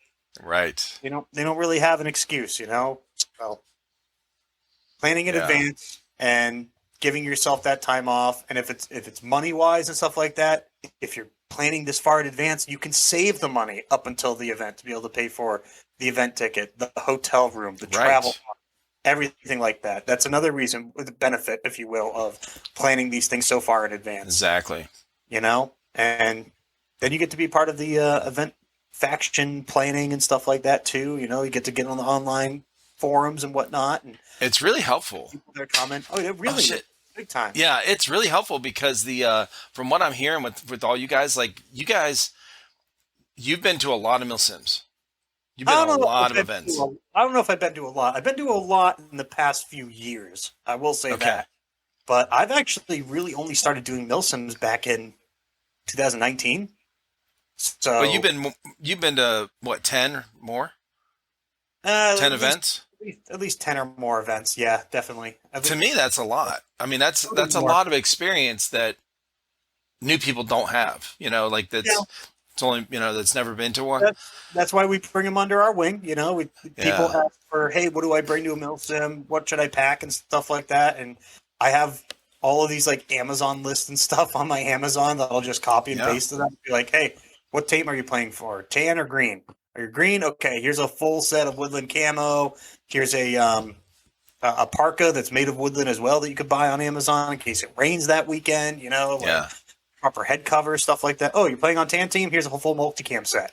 Right. they don't really have an excuse. So planning in Yeah. advance and giving yourself that time off. And if it's money wise and stuff like that, if you're planning this far in advance, you can save the money up until the event to be able to pay for the event ticket, the hotel room, the travel, Right. everything like that. That's another reason, the benefit, if you will, of planning these things so far in advance. Exactly. And then you get to be part of the event faction planning and stuff like that too. You get to get on the online forums and whatnot, and It's really helpful. people that comment. Oh, it Oh really is shit. big time. Yeah, it's really helpful because the from what I'm hearing with all you guys, like you guys, you've been to a lot of mill sims. You've been I to a don't know if lot I've of been events. to I don't know if I've been to a lot. I've been to a lot in the past few years. I will say Okay. that. But I've actually really only started doing milsims back in 2019. But So you've been to what, 10 or more? at 10 least events? at least 10 or more events. Yeah, definitely. At To least me that's a lot. I mean that's a more. lot of experience that new people don't have. Like Yeah, it's only, that's never been to one. that's why we bring them under our wing. People Yeah. ask for, hey, what do I bring to a milsim? What should I pack and stuff like that. And I have all of these like Amazon lists and stuff on my Amazon that I'll just copy and Yeah. paste to them. Be like, hey, what team are you playing for? Tan or green? Are you green? Okay, here's a full set of woodland camo. Here's a parka that's made of woodland as well that you could buy on Amazon in case it rains that weekend. Like Yeah. proper head cover, stuff like that. Oh, you're playing on tan team? Here's a full multicam set.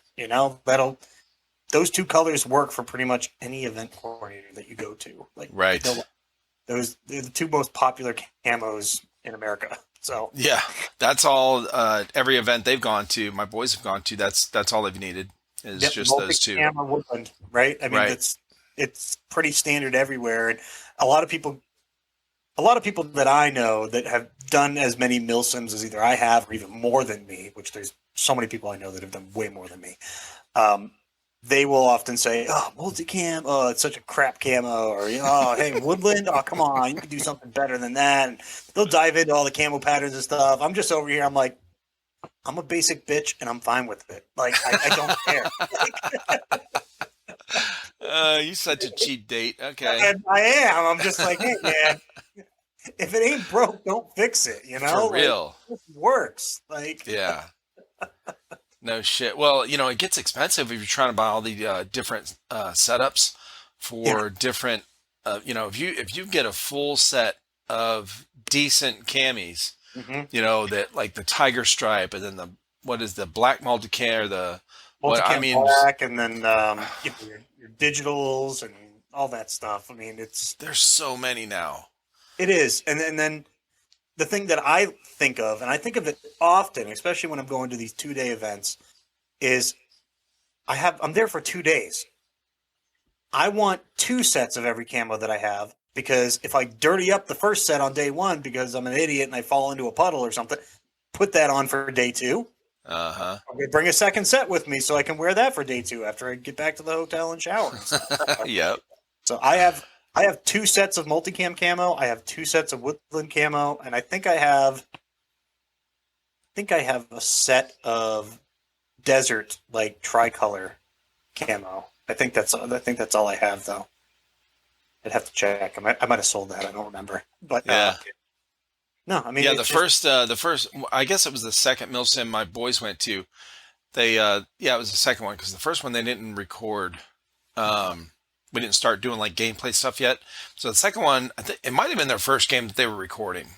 Those two colors work for pretty much any event coordinator that you go to. Like Right. they're the two most popular camos in America. So Yeah. That's all every event they've gone to, my boys have gone to, that's all they've needed is yep, just those two. multicam or woodland, right? I mean, Right. it's pretty standard everywhere, and a lot of people a lot of people that I know that have done as many milsims as either I have or even more than me, which there's so many people I know that have done way more than me. Um, they will often say, "Oh, multicam, oh, it's such a crap camo," or "Oh, hey, woodland, oh, come on, you can do something better than that." And they'll dive into all the camo patterns and stuff. I'm just over here. I'm like, I'm a basic bitch, and I'm fine with it. Like, I don't care. You such a cheap date. Okay. And I am. I'm just like, hey, man, if it ain't broke, don't fix it. For Like, real. it works. Like, Yeah. No shit. Well, it gets expensive if you're trying to buy all the different setups yeah, for different. If you get a full set of decent camis, hmm that like the tiger stripe and then what is the black multicam or the what I Multicam mean, black, and then your digitals and all that stuff. I mean, there's so many now. it is, and then the thing that I think of, and I think of it often, especially when I'm going to these 2-day events, is I'm there for 2 days. I want 2 sets of every camo that I have, because if I dirty up the first set on day 1 because I'm an idiot and I fall into a puddle or something, put that on for day 2. Uh-huh. I'm gonna bring a second set with me so I can wear that for day 2 after I get back to the hotel and shower and stuff. Yep. So I have 2 sets of multicam camo. I have 2 sets of woodland camo, and I think I have a set of desert like tricolor camo. I think that's all I have though. I'd have to check. I might have sold that. I don't remember. But Yeah. no, I mean, Yeah, it's the first, I guess it was the second Milsim my boys went to. They, yeah, it was the second one because the first one they didn't record. We didn't start doing like gameplay stuff yet. So the second one, I think it might have been their first game that they were recording,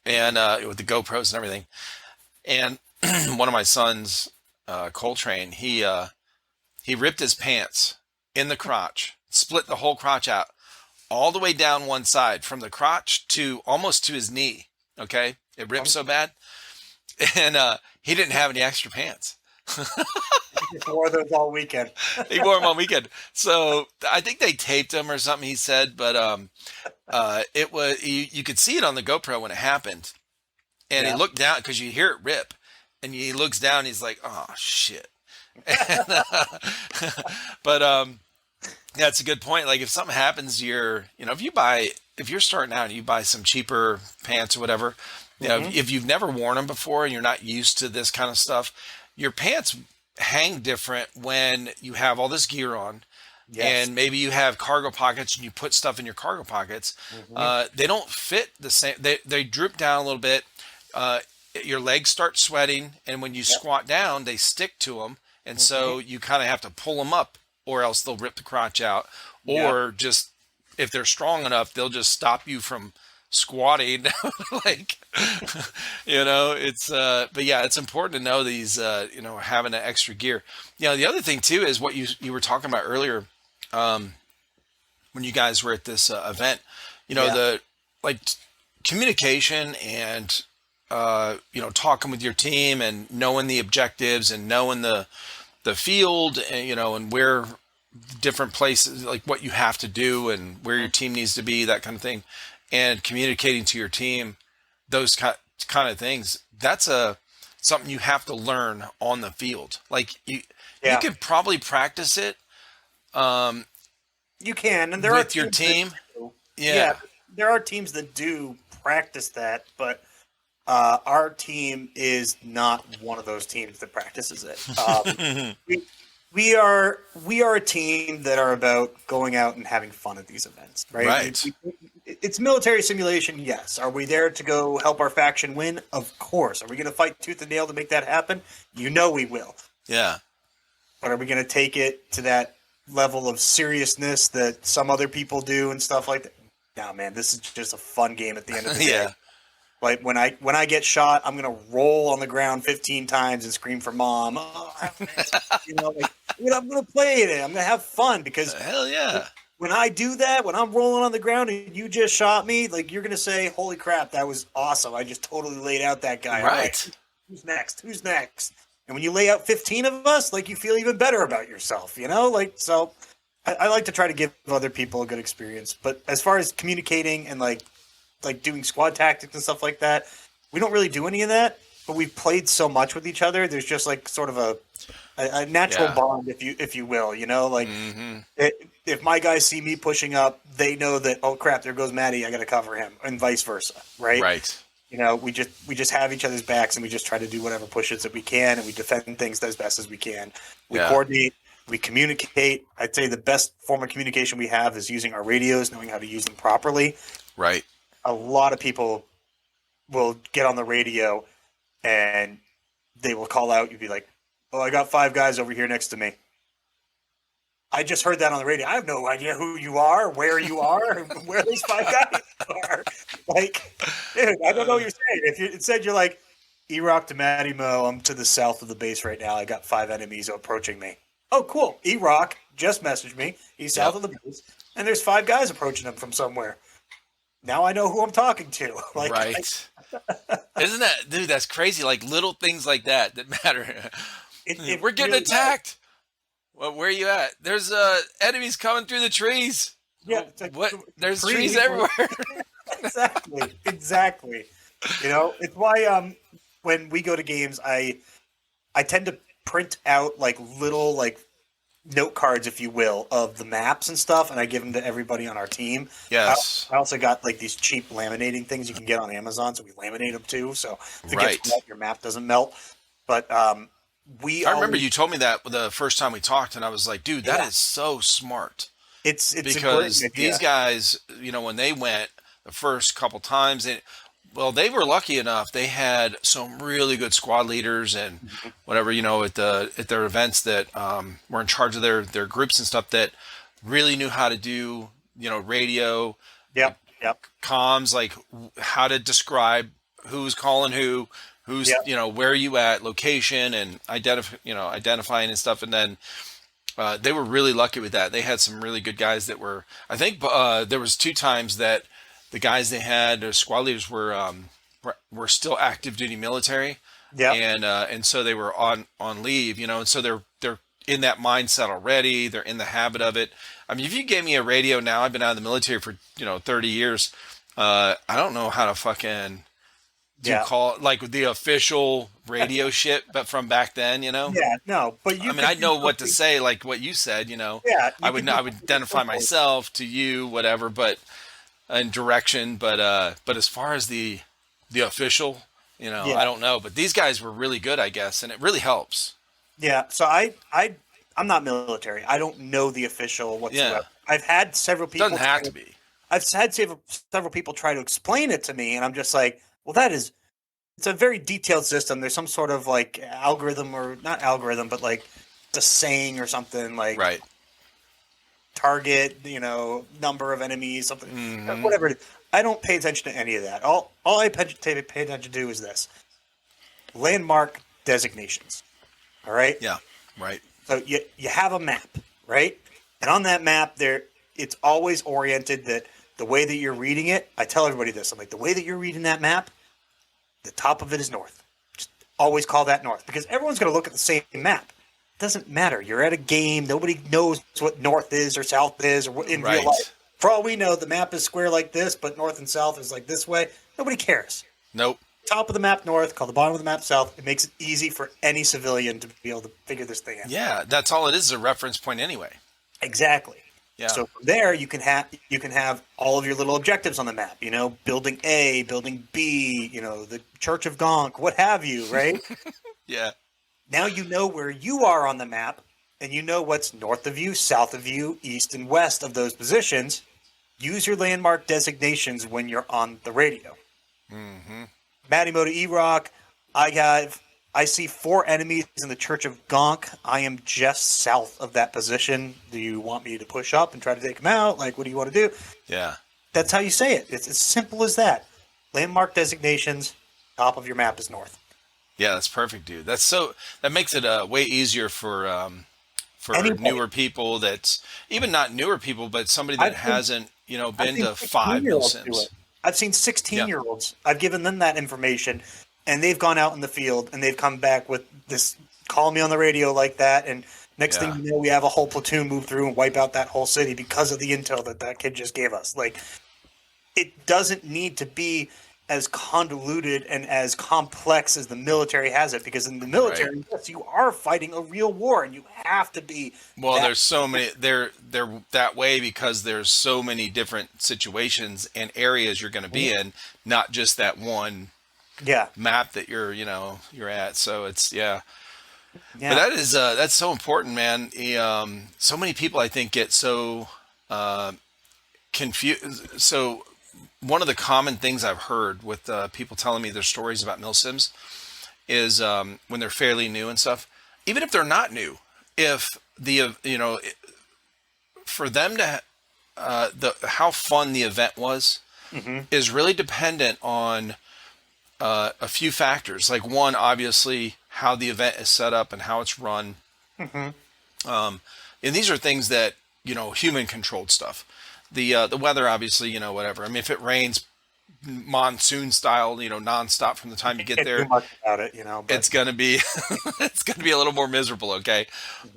and with the GoPros and everything. And one of my sons, Coltrane, he ripped his pants in the crotch, split the whole crotch out, all the way down one side from the crotch to almost to his knee. Okay, it ripped so bad, and he didn't have any extra pants. he wore those all weekend. He wore them all weekend, so I think they taped him or something. He said, but it was you could see it on the GoPro when it happened, and Yeah. he looked down because you hear it rip, and he looks down. And he's like, "Oh shit!" And, but yeah, it's a good point. Like if something happens, if you're starting out and you buy some cheaper pants or whatever, if you've never worn them before and you're not used to this kind of stuff, your pants hang different when you have all this gear on. Yes. And maybe you have cargo pockets and you put stuff in your cargo pockets. They don't fit the same. They droop down a little bit. Your legs start sweating, and when you squat down, they stick to them. And so you kind of have to pull them up, or else they'll rip the crotch out. Or just, if they're strong enough, they'll just stop you from squatting. Like, it's, but yeah, it's important to know these, having an extra gear. The other thing too is what you were talking about earlier, when you guys were at this event, the like communication and, talking with your team and knowing the objectives and knowing the field and, and where different places, like what you have to do and where your team needs to be, that kind of thing, and communicating to your team, those kind of things. That's something you have to learn on the field. Like you can probably practice it. You can, and there with are your team. There are teams that do practice that, but our team is not one of those teams that practices it. We are a team that are about going out and having fun at these events, right? Right. It's military simulation, yes. Are we there to go help our faction win? Of course. Are we going to fight tooth and nail to make that happen? We will. Yeah. But are we going to take it to that level of seriousness that some other people do and stuff like that? No, man, this is just a fun game at the end of the day. Yeah. Like when I get shot, I'm gonna roll on the ground 15 times and scream for mom. Oh, I'm gonna play it. I'm gonna have fun because hell yeah. When I do that, when I'm rolling on the ground and you just shot me, like you're gonna say, "Holy crap, that was awesome! I just totally laid out that guy." Right. All right. Who's next? And when you lay out 15 of us, like you feel even better about yourself. So. I like to try to give other people a good experience, but as far as communicating and like doing squad tactics and stuff like that, we don't really do any of that. But we've played so much with each other. There's just like sort of a natural bond, if you will. If my guys see me pushing up, they know that, oh crap, there goes Matty, I got to cover him, and vice versa, right? Right. We just have each other's backs, and we just try to do whatever pushes that we can, and we defend things as best as we can. We coordinate. We communicate. I'd say the best form of communication we have is using our radios, knowing how to use them properly. Right. A lot of people will get on the radio and they will call out. You'd be like, "Oh, I got 5 guys over here next to me." I just heard that on the radio. I have no idea who you are, where you are, where these 5 guys are. Like, dude, I don't know what you're saying. If you said you're like, E-Rock to MattyMo, I'm to the south of the base right now. I got 5 enemies approaching me. Oh, cool. E-Rock just messaged me. He's south Yep. of the base, and there's 5 guys approaching him from somewhere. Now I know who I'm talking to. Right. Isn't that, dude? That's crazy. Like little things like that matter. it We're getting really does. attacked. Well, where are you at? There's enemies coming through the trees. Yeah, it's like What? There's trees trees. everywhere. Exactly. It's why when we go to games, I tend to print out like little like note cards, if you will, of the maps and stuff, and I give them to everybody on our team. Yes. I also got like these cheap laminating things you can get on Amazon, so we laminate them too. So if it Right. gets wet, your map doesn't melt. But we I remember always, you told me that the first time we talked, and I was like, dude, that yeah, is so smart. it's a Because great these idea. guys, when they went the first couple times, well, they were lucky enough. They had some really good squad leaders and whatever, at their events that were in charge of their groups and stuff that really knew how to do, radio, Yep, yep, comms, like how to describe who's calling who's, yep. where you at, location, and identifying and stuff. And then they were really lucky with that. They had some really good guys that were. I think there was 2 times that the guys they had, their squad leaders, were still active duty military, Yep. and so they were on leave, and so they're in that mindset already. They're in the habit of it. I mean, if you gave me a radio now, I've been out of the military for 30 years. I don't know how to fucking do Yeah. call like the official radio shit, but from back then, Yeah, no, but I you mean, could I do know what to something. say, like what you said, Yeah, I you would could do I would something identify simple. myself to you, whatever, but in direction, but as far as the official, Yeah, I don't know, but these guys were really good, I guess, and it really helps. yeah. So I'm not military. I don't know the official Yeah, whatsoever. I've had several people. doesn't have to be. I've had several people try to explain it to me, and I'm just like, well, it's a very detailed system. There's some sort of like algorithm, or not algorithm, but like it's a saying or something like Right. target, number of enemies, something, Hmm. whatever it is. I don't pay attention to any of that. All I pay attention to is this: landmark designations. All right. Yeah. Right. So you have a map, right? And on that map, it's always oriented that the way that you're reading it. I tell everybody this: I'm like, the way that you're reading that map, the top of it is north. Just always call that north, because everyone's going to look at the same map. It doesn't matter. You're at a game. Nobody knows what north is or south is, or what in real Right. life. For all we know, the map is square like this, but north and south is like this way. Nobody cares. Nope. Top of the map north, call the bottom of the map south. It makes it easy for any civilian to be able to figure this thing out. Yeah, that's all it is a reference point anyway. Exactly. Yeah. So from there, you can have all of your little objectives on the map. Building A, building B. The Church of Gonk, what have you. Right. Yeah. Now you know where you are on the map, and you know what's north of you, south of you, east and west of those positions. Use your landmark designations when you're on the radio. Mm-hmm. MattyMo to E-Rock, I see 4 enemies in the Church of Gonk. I am just south of that position. Do you want me to push up and try to take them out? Like, what do you want to do? Yeah. That's how you say it. It's as simple as that. Landmark designations, top of your map is north. Yeah, that's perfect, dude. That makes it way easier for Anybody. newer people. That's even not newer people, but somebody that I've seen- hasn't I've been seen to 5 mil 16-year-olds do sims. it. I've seen 16-year-olds. I've given them that information, and they've gone out in the field, and they've come back with this, call me on the radio like that, and next Yeah. thing you know, we have a whole platoon move through and wipe out that whole city because of the intel that kid just gave us. Like, it doesn't need to be as convoluted and as complex as the military has it, because in the military, yes, you are fighting a real war, and you have to be. Well, that- there's so many. They're that way because there's so many different situations and areas you're going to be in, not just that one Yeah, map that you're at. So it's yeah. yeah. But that's so important, man. So many people I think get so confused. So one of the common things I've heard with people telling me their stories about milsims is when they're fairly new and stuff. Even if they're not new, if for them to how fun the event was Mm-hmm. is really dependent on a few factors. Like one, obviously, how the event is set up and how it's run. Hmm. And these are things that, human controlled stuff. The weather, obviously, whatever. I mean, if it rains monsoon style, nonstop from the time you get Can't do there, much about it, but it's gonna be it's gonna be a little more miserable. Okay,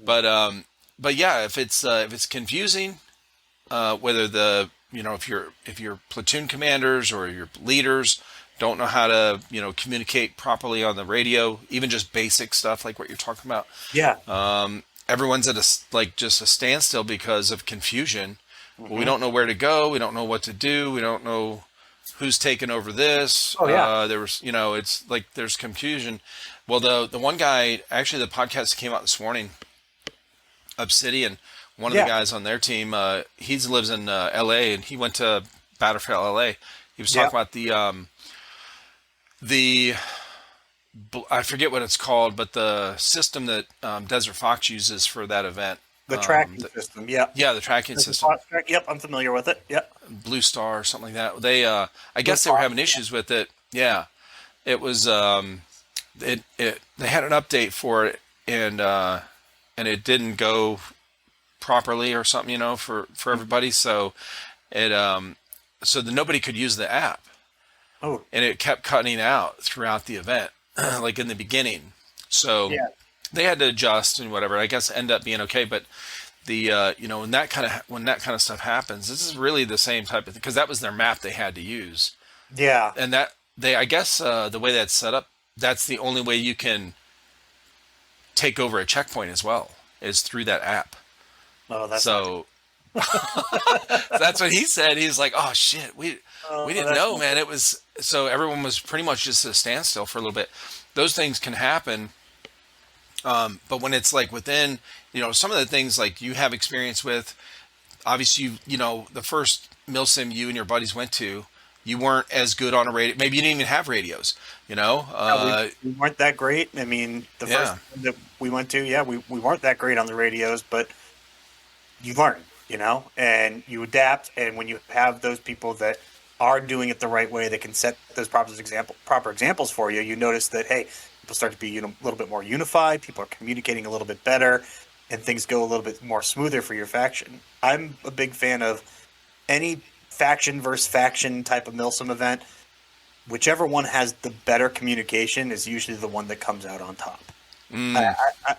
mhm. but yeah, if it's confusing, whether if your platoon commanders or your leaders don't know how to communicate properly on the radio, even just basic stuff like what you're talking about. Yeah. Everyone's at like just a standstill because of confusion. Well, we Hmm. don't know where to go. We don't know what to do. We don't know who's taken over this. Oh yeah. There was, it's like there's confusion. Well, the one guy, actually, the podcast came out this morning, Obsidian. One of the Yeah. guys on their team, he lives in L.A. and he went to Battlefield L.A. He was Yeah. talking about the I forget what it's called, but the system that Desert Fox uses for that event. The tracking system. Yeah. Yeah, the tracking system, Yep, I'm familiar with it. Yep. Blue Star or something like that. I Blue guess they were Star. having issues with it. Yeah, it was. They had an update for it, and it didn't go properly or something, for everybody. So nobody could use the app, Oh, and it kept cutting out throughout the event, like in the beginning. So yeah. they had to adjust and whatever. I guess end up being okay, but when that kind of stuff happens, this is really the same type of thing because that was their map they had to use, Yeah. and that I guess the way that's set up, that's the only way you can take over a checkpoint as well is through that app. Oh, that's not. So that's what he said. He's like, "Oh shit, we Oh, didn't that's know, man." It was so everyone was pretty much just at a standstill for a little bit. Those things can happen, but when it's like within, some of the things like you have experience with, obviously, the first milsim you and your buddies went to, you weren't as good on a radio. Maybe you didn't even have radios. yeah, we weren't that great. I mean, the first Yeah, one that we went to, yeah, we weren't that great on the radios, but you learn, and you adapt. And when you have those people that are doing it the right way, that can set those proper examples for you, you notice that hey, people start to be a little bit more unified. People are communicating a little bit better, and things go a little bit more smoother for your faction. I'm a big fan of any faction versus faction type of Milsim event. Whichever one has the better communication is usually the one that comes out on top. I, mm, I,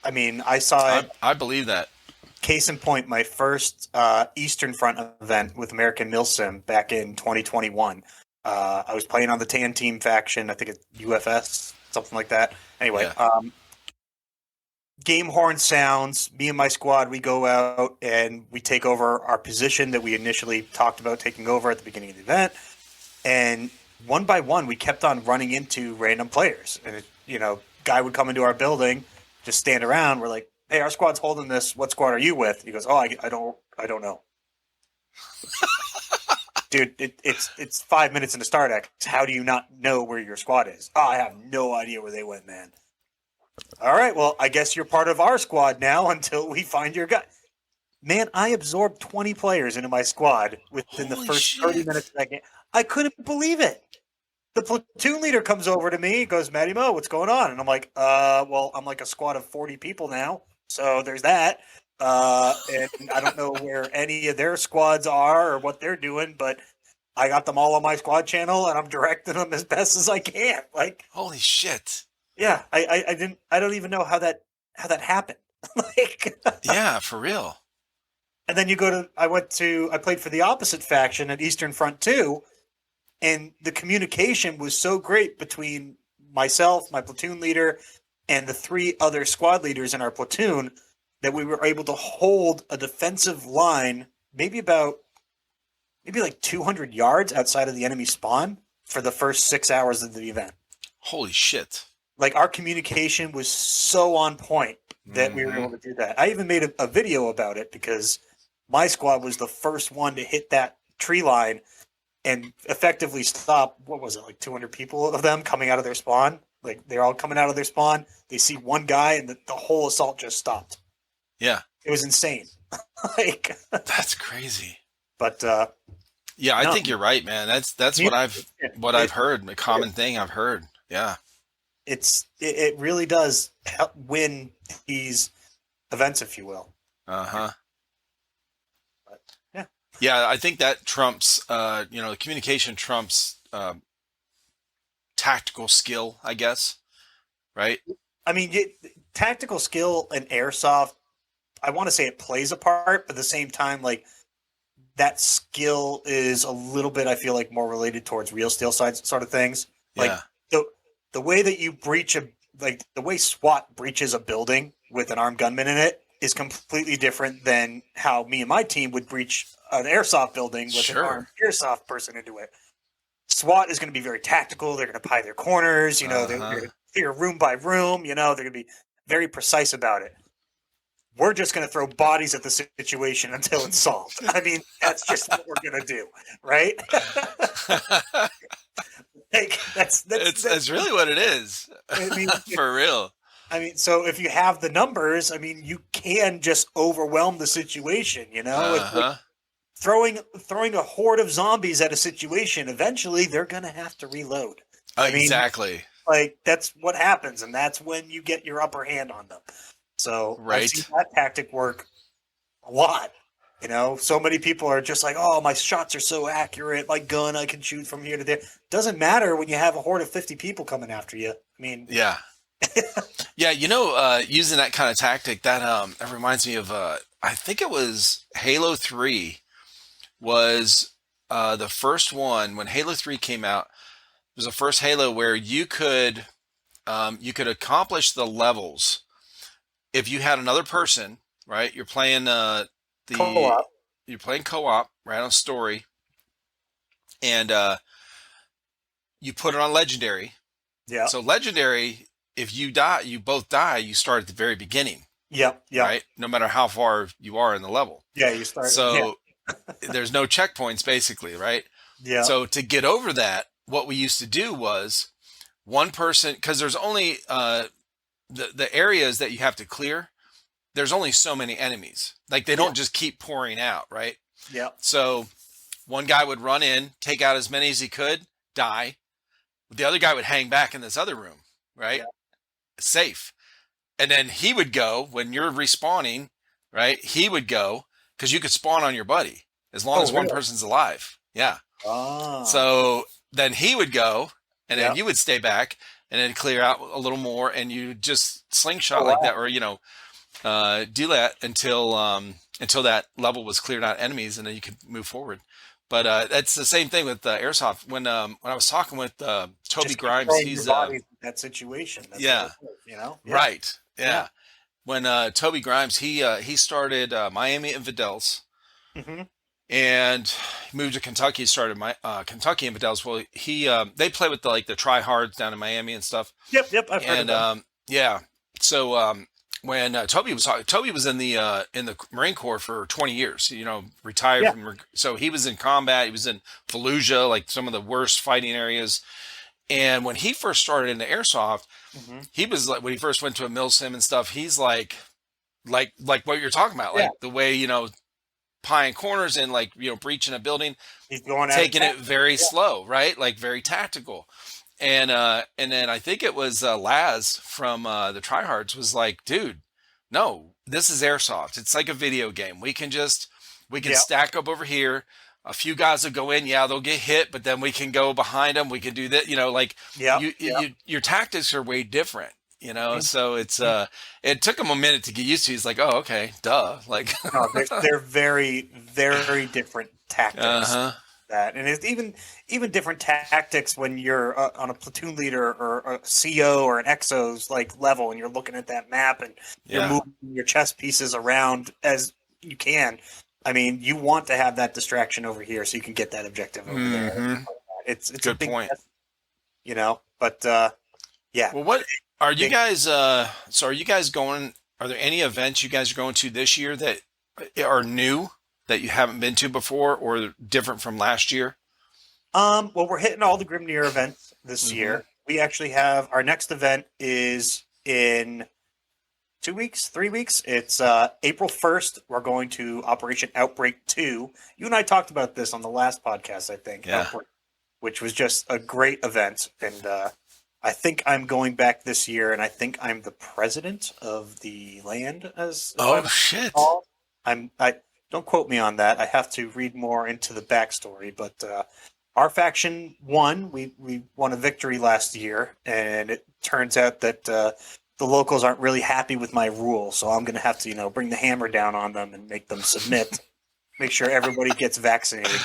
I mean, I saw it. I believe that. Case in point, my first Eastern Front event with American Milsim back in 2021. I was playing on the Tan Team faction. I think it's UFS, something like that. Anyway, Yeah. game horn sounds. Me and my squad, we go out and we take over our position that we initially talked about taking over at the beginning of the event. And one by one, we kept on running into random players. And, guy would come into our building, just stand around. We're like, hey, our squad's holding this. What squad are you with? He goes, oh, I don't know. Dude, it's 5 minutes into StarDeck. How do you not know where your squad is? Oh, I have no idea where they went, man. All right, well, I guess you're part of our squad now until we find your guy. Man, I absorbed 20 players into my squad within the Holy first 30 shit. minutes of that game. I couldn't believe it. The platoon leader comes over to me, goes, MattyMo, what's going on? And I'm like, well, I'm like a squad of 40 people now, so there's that. And I don't know where any of their squads are or what they're doing, but I got them all on my squad channel, and I'm directing them as best as I can. Like, Holy shit. yeah, I don't even know how that happened. Like, Yeah, for real. and then I played for the opposite faction at Eastern Front 2, and the communication was so great between myself, my platoon leader, and the three other squad leaders in our platoon that we were able to hold a defensive line maybe like 200 yards outside of the enemy spawn for the first 6 hours of the event. Holy shit. Like, our communication was so on point that we were Hmm. able to do that. I even made a video about it because my squad was the first one to hit that tree line and effectively stop, what was it, like 200 people of them coming out of their spawn? Like, they're all coming out of their spawn. They see one guy, and the whole assault just stopped. Yeah, It was insane. Like, that's crazy. but Yeah, I No, think you're right, man. That's what I've heard, a common thing I've heard. Yeah. it really does help win these events, if you will. Uh-huh. But yeah, Yeah, I think that trumps the communication trumps tactical skill, I guess, right? I mean, tactical skill and airsoft. I want to say it plays a part, but at the same time, like that skill is a little bit. I feel like more related towards real steel side sort of things. Like Yeah. the the way that you breach the way SWAT breaches a building with an armed gunman in it is completely different than how me and my team would breach an airsoft building with an armed Sure. airsoft person into it. SWAT is going to be very tactical. They're going to pie their corners. They're Uh-huh. going to clear room by room. They're going to be very precise about it. We're just going to throw bodies at the situation until it's solved. I mean, that's just what we're going to do, right? Like It's really what it is. I mean, For real. so if you have the numbers, I mean, you can just overwhelm the situation. It's like Uh-huh. throwing a horde of zombies at a situation. Eventually, they're going to have to reload. I mean, Exactly. like that's what happens, and that's when you get your upper hand on them. So I've seen Right. that tactic work a lot. So many people are just like, "Oh, my shots are so accurate. My gun, I can shoot from here to there." Doesn't matter when you have a horde of 50 people coming after you. I mean, Yeah. Yeah, using that kind of tactic, that reminds me of I think it was Halo 3 was the first one when Halo 3 came out. It was the first Halo where you could accomplish the levels if you had another person, right? The co-op. you're playing co-op, right, on story, and you put it on legendary. Yeah. So legendary, if you die, you both die, you start at the very beginning, Yep. Yep. right? No matter how far you are in the level. Yeah. You start. Yeah. So there's no checkpoints basically, right? Yeah. So to get over that, what we used to do was one person, because there's only the areas that you have to clear. There's only so many enemies. Like they don't just keep pouring out, right? Yeah. So one guy would run in, take out as many as he could, die. The other guy would hang back in this other room, right? Yeah. Safe. And then he would go when you're respawning, right? He would go because you could spawn on your buddy as long as one Really? person's alive. Yeah. Ah. So then he would go and then Yeah. you would stay back and then clear out a little more and you just slingshot Oh, like wow. that or, do that until that level was cleared out enemies and then you could move forward. But that's the same thing with airsoft. When I was talking with Toby Just keep Grimes, throwing your he's bodies in that situation. That's yeah, what it is, Yeah. right, yeah. Yeah. When Toby Grimes, he started Miami Infidels Mm-hmm. and he moved to Kentucky. Started my Kentucky Infidels. Well, they play with the tryhards down in Miami and stuff. Yep. Yep. I've heard of And them. yeah, so when Toby was in the Marine Corps for 20 years. Retired Yeah. from. So he was in combat. He was in Fallujah, like some of the worst fighting areas. And when he first started into airsoft, Mm-hmm. he was like when he first went to a mill sim and stuff. He's like what you're talking about, Yeah. like the way pieing corners and breaching a building, He's going at taking it it. very Yeah. slow, right? Like very tactical. And then I think it was Laz from the Tryhards was like, dude, no, this is airsoft. It's like a video game. We can Yeah. stack up over here. A few guys will go in, yeah, they'll get hit, but then we can go behind them. We can do that, Yeah. Yeah. your tactics are way different, Mhm. So it took him a minute to get used to. He's like, oh, okay, duh, like, No, they're very, very different tactics. uh-huh, And it's even different tactics when you're on a platoon leader or a CO or an XO's like level, and you're looking at that map and you're yeah, moving your chess pieces around as you can. I mean, you want to have that distraction over here so you can get that objective over there. hmm It's a good big point. test, But yeah, Well, what are you big. guys? So are you guys going? Are there any events you guys are going to this year that are new that you haven't been to before, or different from last year? Well, we're hitting all the Grimnir events this Hmm. year. We actually have our next event is in 2 weeks, 3 weeks. It's April 1st. We're going to Operation Outbreak 2. You and I talked about this on the last podcast, I think, Yeah. Outbreak, which was just a great event. And I think I'm going back this year, and I think I'm the president of the land, as if Oh I'm shit. called. I don't quote me on that. I have to read more into the backstory, but our faction won. We won a victory last year, and it turns out that the locals aren't really happy with my rule, so I'm going to have to, bring the hammer down on them and make them submit. Make sure everybody gets vaccinated.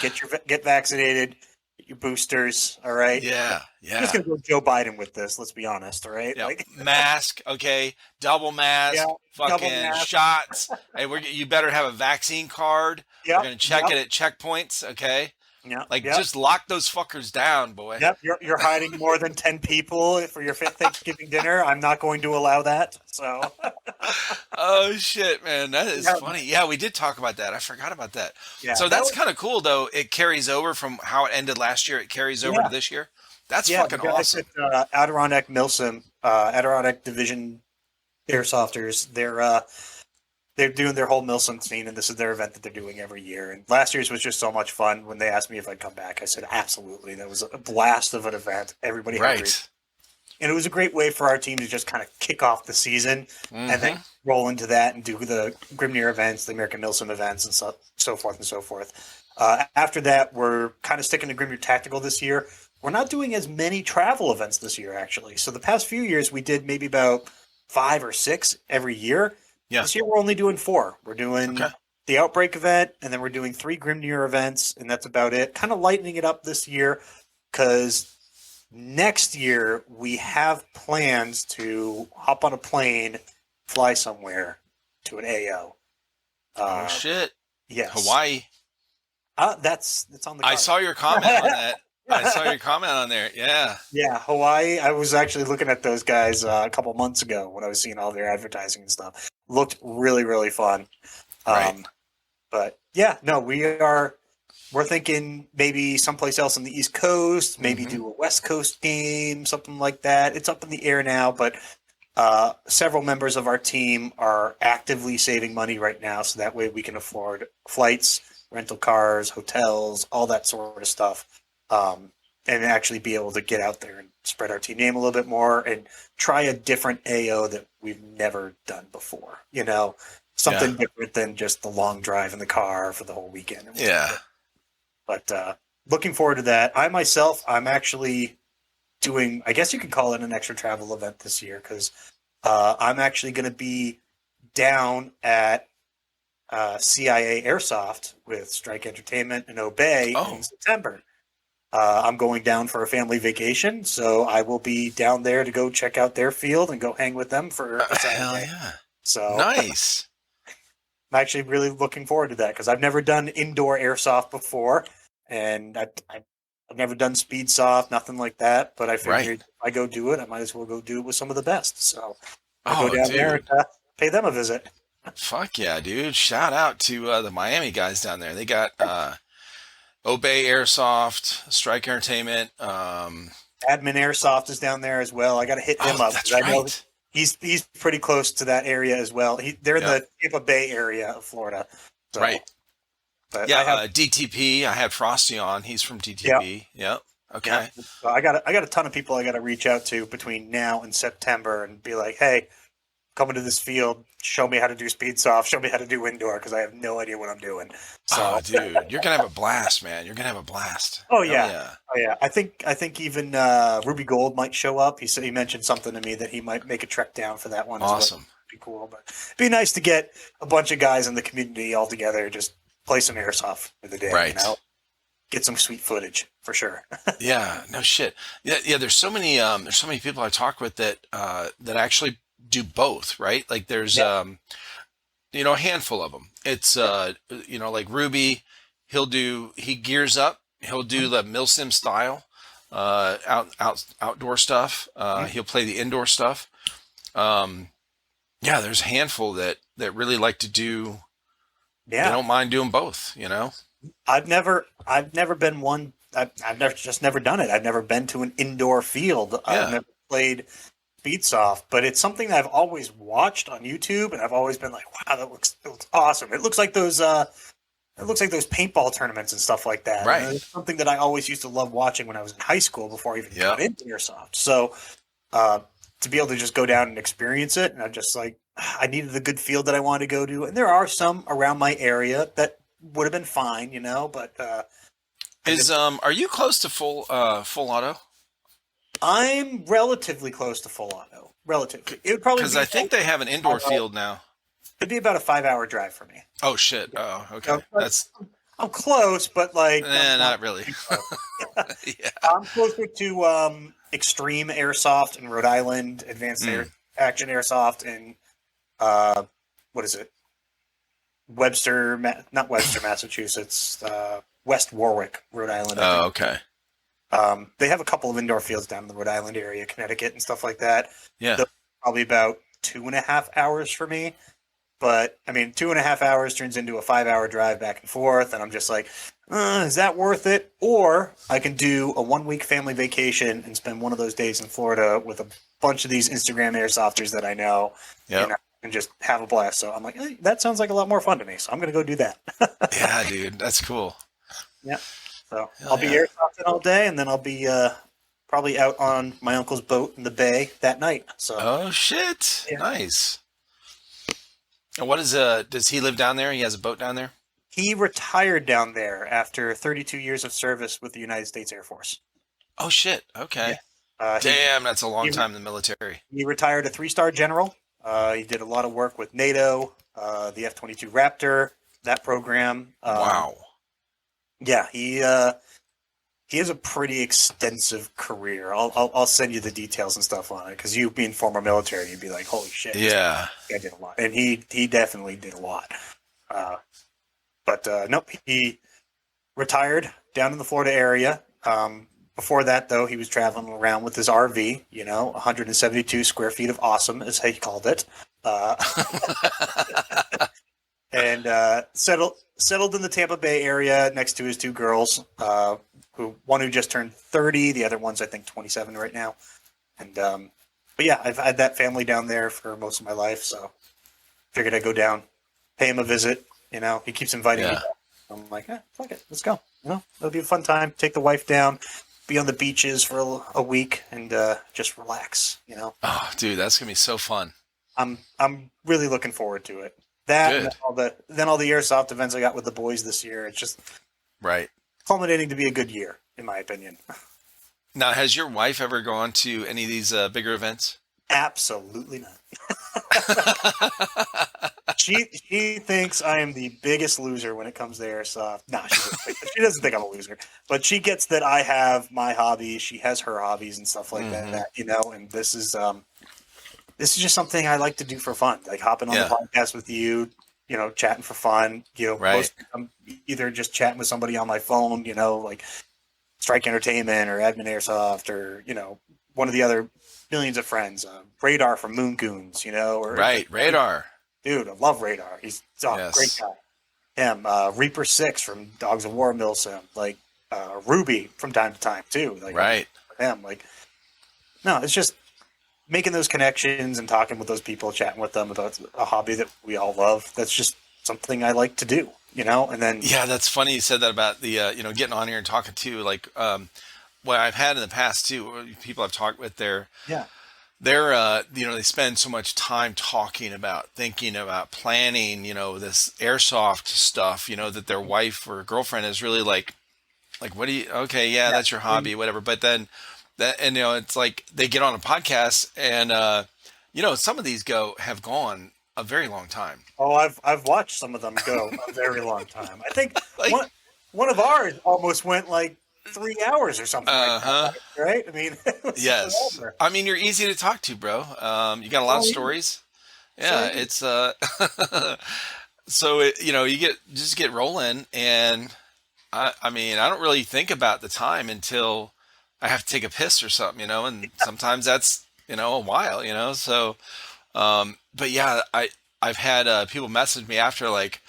Get vaccinated. Get your boosters. All right. Yeah. I'm just Yeah. going to go Joe Biden with this. Let's be honest. All right. Yep. Like, Mask, okay. Double mask, yeah, double fucking mask. shots. Hey, you better have a vaccine card. We're Yep. gonna check it at checkpoints, okay? Yep. Like, Yep. just lock those fuckers down, boy. Yep, you're hiding more than 10 people for your Thanksgiving dinner. I'm not going to allow that. So, Oh shit, man, that is Yeah. funny. Yeah, we did talk about that. I forgot about that. yeah. So that that's was- kind of cool, though. It carries over from how it ended last year. It carries over Yeah. to this year. That's yeah, fucking the guys awesome. at Adirondack Milsim, Adirondack Division Airsofters, they're doing their whole Milsim scene, and this is their event that they're doing every year. And last year's was just so much fun. When they asked me if I'd come back, I said absolutely. That was a blast of an event. Everybody had a great, Right. and it was a great way for our team to just kind of kick off the season and then roll into that and do the Grimnir events, the American Milsim events, and so forth and so forth. After that, we're kind of sticking to Grimnir Tactical this year. We're not doing as many travel events this year, actually. So the past few years, we did maybe about 5 or 6 every year. Yeah. This year, we're only doing 4. We're doing Okay. the Outbreak event, and then we're doing 3 Grimnir events, and that's about it. Kind of lightening it up this year because next year we have plans to hop on a plane, fly somewhere to an AO. Oh shit. Yes, Hawaii. That's on the. I card. saw your comment on that. I saw your comment on there. Yeah. Yeah, Hawaii. I was actually looking at those guys a couple months ago when I was seeing all their advertising and stuff. Looked really, really fun. Right. But yeah, no, we're thinking maybe someplace else on the East Coast, maybe do a West Coast game, something like that. It's up in the air now, but several members of our team are actively saving money right now, so that way we can afford flights, rental cars, hotels, all that sort of stuff. And actually be able to get out there and spread our team name a little bit more and try a different AO that we've never done before. Something different than just the long drive in the car for the whole weekend. Yeah. But looking forward to that. I'm actually doing, I guess you could call it an extra travel event this year because I'm actually going to be down at CIA Airsoft with Strike Entertainment and Obey in September. I'm going down for a family vacation, so I will be down there to go check out their field and go hang with them for a Saturday. Hell yeah. So Nice. I'm actually really looking forward to that because I've never done indoor airsoft before, and I've never done speed soft, nothing like that. But I figured if I go do it, I might as well go do it with some of the best. So I'll go down there and pay them a visit. Fuck yeah, dude. Shout out to the Miami guys down there. They got Obey Airsoft, Strike Entertainment. Admin Airsoft is down there as well. I got to hit him up. That's I know right. he's pretty close to that area as well. They're in the Tampa Bay area of Florida. So, Right. But Yeah, DTP. I had Frosty on. He's from DTP. Yep. Okay. Yeah. So I got a ton of people I got to reach out to between now and September and be like, hey, coming to this field, show me how to do speed soft, show me how to do indoor because I have no idea what I'm doing. So, Oh, dude, you're gonna have a blast, man. You're gonna have a blast. Oh Hell yeah. Oh yeah. I think even Ruby Gold might show up. He mentioned something to me that he might make a trek down for that one. Awesome. As well. Be cool, but it'd be nice to get a bunch of guys in the community all together, just play some airsoft for the day. Right. Get some sweet footage for sure. Yeah. No shit. Yeah. There's so many people I talk with that actually do both. Right. Like there's a handful of them. It's like Ruby. He gears up. He'll do the Milsim style, outdoor stuff. He'll play the indoor stuff. There's a handful that really like to do. Yeah, They don't mind doing both. I've never been one. I've never done it. I've never been to an indoor field. I've never played Speedsoft, but it's something that I've always watched on YouTube, and I've always been like, wow, that looks awesome. It looks like those paintball tournaments and stuff like that. And Right. it's something that I always used to love watching when I was in high school before I even got Yep. into airsoft. So uh, to be able to just go down and experience it, and I'm just like, I needed a good field that I wanted to go to, and there are some around my area that would have been fine, but I just Are you close to full auto? I'm relatively close to full auto. Relatively, it would probably Because be I think they have an indoor field now. it'd be about a 5 hour drive for me. Oh shit. Oh, okay. So, I'm close, but like Not really. too close. Yeah. I'm closer to Extreme Airsoft in Rhode Island, Advanced Air Action Airsoft in what is it? Not Webster, Massachusetts. West Warwick, Rhode Island. I Oh, think. okay. They have a couple of indoor fields down in the Rhode Island area, Connecticut, and stuff like that. Yeah. Those are probably about 2.5 hours for me. But I mean, 2.5 hours turns into a 5 hour drive back and forth, and I'm just like, is that worth it? Or I can do a 1 week family vacation and spend one of those days in Florida with a bunch of these Instagram airsofters that I know, Yep. and just have a blast. So I'm like, hey, that sounds like a lot more fun to me. So I'm gonna go do that. Yeah, dude. That's cool. Yeah. So Hell I'll be yeah. airsofting all day, and then I'll be probably out on my uncle's boat in the bay that night. So Oh shit. Yeah. Nice. And what does he live down there? He has a boat down there? he retired down there after 32 years of service with the United States Air Force. Oh shit. Okay. He, Damn, that's a long he- time in the military. he retired a 3-star general. He did a lot of work with NATO, the F-22 Raptor, that program. Wow. Yeah, he has a pretty extensive career. I'll send you the details and stuff on it, because you being former military, you'd be like, holy shit, Yeah. this guy did a lot, and he definitely did a lot. But nope, he retired down in the Florida area. Before that, though, he was traveling around with his RV. 172 square feet of awesome, is how he called it. And settled in the Tampa Bay area next to his two girls, one who just turned 30, the other one's I think 27 right now. And but yeah, I've had that family down there for most of my life, so figured I'd go down, pay him a visit. He keeps inviting me Yeah. back. I'm like, fuck it, let's go. It'll be a fun time. Take the wife down, be on the beaches for a week, and just relax. Oh, dude, that's gonna be so fun. I'm really looking forward to it. That and Good. all the airsoft events I got with the boys this year. It's just Right. culminating to be a good year, in my opinion. Now, has your wife ever gone to any of these bigger events? Absolutely not. She thinks I am the biggest loser when it comes to airsoft. No, she doesn't think I'm a loser, but she gets that I have my hobbies. She has her hobbies and stuff like that. And this is just something I like to do for fun, like hopping on the podcast with you, chatting for fun. Right. I'm either just chatting with somebody on my phone, like Strike Entertainment or Admin Airsoft, or one of the other millions of friends, Radar from Moon Goons, or Right. Radar. dude, I love Radar. He's a Yes. great guy. Him, Reaper 6 from Dogs of War Milsim, like Ruby from time to time too. Like Right. him, like no, it's just making those connections and talking with those people, chatting with them about a hobby that we all love. That's just something I like to do, And then Yeah, that's funny you said that about the getting on here and talking to what I've had in the past too. People I've talked with, they're yeah, they spend so much time talking about, thinking about, planning, this airsoft stuff, that their wife or girlfriend is really like, what do you? Okay, yeah, that's your hobby, whatever. But then it's like they get on a podcast and some of these have gone a very long time. Oh, I've watched some of them go a very long time. I think Like- one of ours almost went like 3 hours or something like Uh-huh. that, right? I mean, it was Yes. forever. I mean, you're easy to talk to, bro. You got a lot of Oh, yeah. stories. Yeah, Sure. it's so you get rolling, and I mean, I don't really think about the time until I have to take a piss or something, and sometimes that's a while, so but yeah, I've had people message me after, like,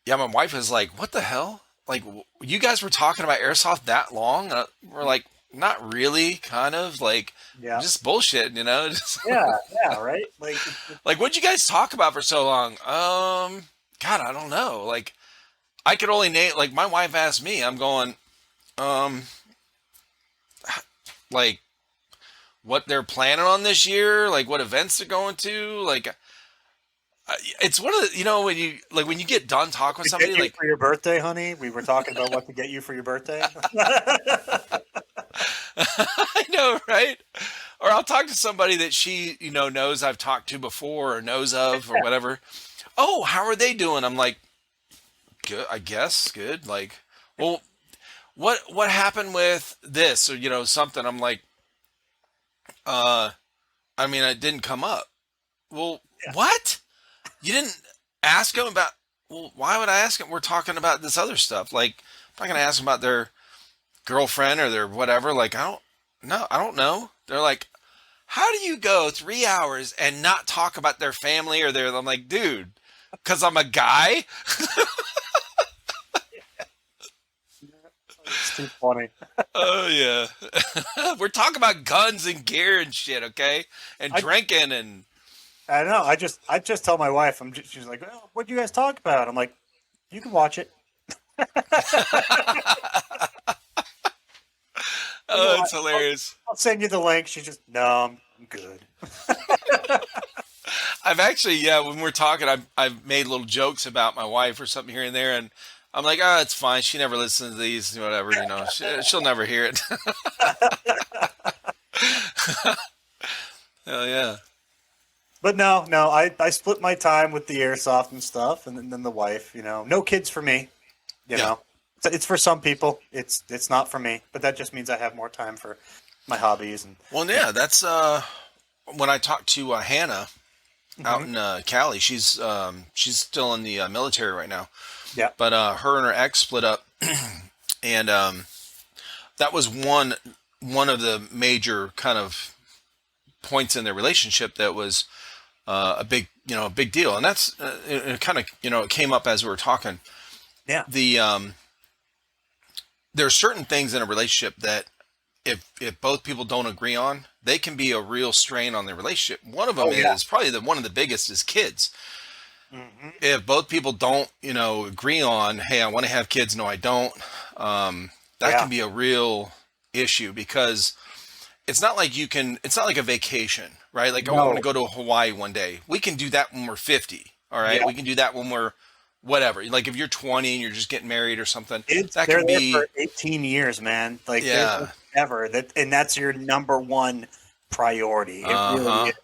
yeah, my wife was like, what the hell, like, you guys were talking about airsoft that long? We're like, not really, kind of like Yeah. just bullshit, you know? Just Yeah, yeah, right. Like, like what'd you guys talk about for so long? God, I don't know. Like I could only name like my wife asked me, I'm going, um, like what they're planning on this year, like what events they're going to, like it's one of the, when you get done talking with to get somebody, you like for your birthday, honey. We were talking about what to get you for your birthday. I know, right? Or I'll talk to somebody that she, knows I've talked to before or knows of or whatever. Oh, how are they doing? I'm like, good, I guess, good. Like, well, what happened with this or something? I'm like, uh, I mean, it didn't come up. Well, Yeah. what? You didn't ask them about? Well, why would I ask them? We're talking about this other stuff. Like, I'm not gonna ask them about their girlfriend or their whatever. Like, I don't know. They're like, how do you go 3 hours and not talk about their family or their? I'm like, dude, because I'm a guy. It's too funny. Oh yeah, we're talking about guns and gear and shit, okay, and I drinking and. I know. I just tell my wife. She's like, oh, "What do you guys talk about?" I'm like, "You can watch it. You can Oh, watch it's I'll, hilarious. I'll send you the link." She's just, "No, I'm good." I've actually, yeah, when we're talking, I've made little jokes about my wife or something here and there, and I'm like, oh, it's fine. She never listens to these, whatever, she'll never hear it. Hell yeah. But no, no, I split my time with the airsoft and stuff, and then the wife. No kids for me. You Yeah. know, it's for some people. It's not for me. But that just means I have more time for my hobbies and Well, yeah, that's when I talked to Hannah out hmm in Cali. She's still in the military right now, yeah, but her and her ex split up, and that was one of the major kind of points in their relationship that was a big deal, and that's it kind of it came up as we were talking. yeah. The There are certain things in a relationship that if both people don't agree on, they can be a real strain on their relationship. One of them Oh yeah. is probably one of the biggest is kids. hmm If both people don't, agree on, hey, I want to have kids, no, I don't, that Yeah. can be a real issue because it's not like a vacation, right? Like, oh, I want to No. go to Hawaii one day. We can do that when we're 50. All right. Yeah. We can do that when we're whatever. Like if you're 20 and you're just getting married or something, It's that they're can there be, for 18 years, man. Like they're there yeah. forever. And that's your number one priority. It Uh really huh. is.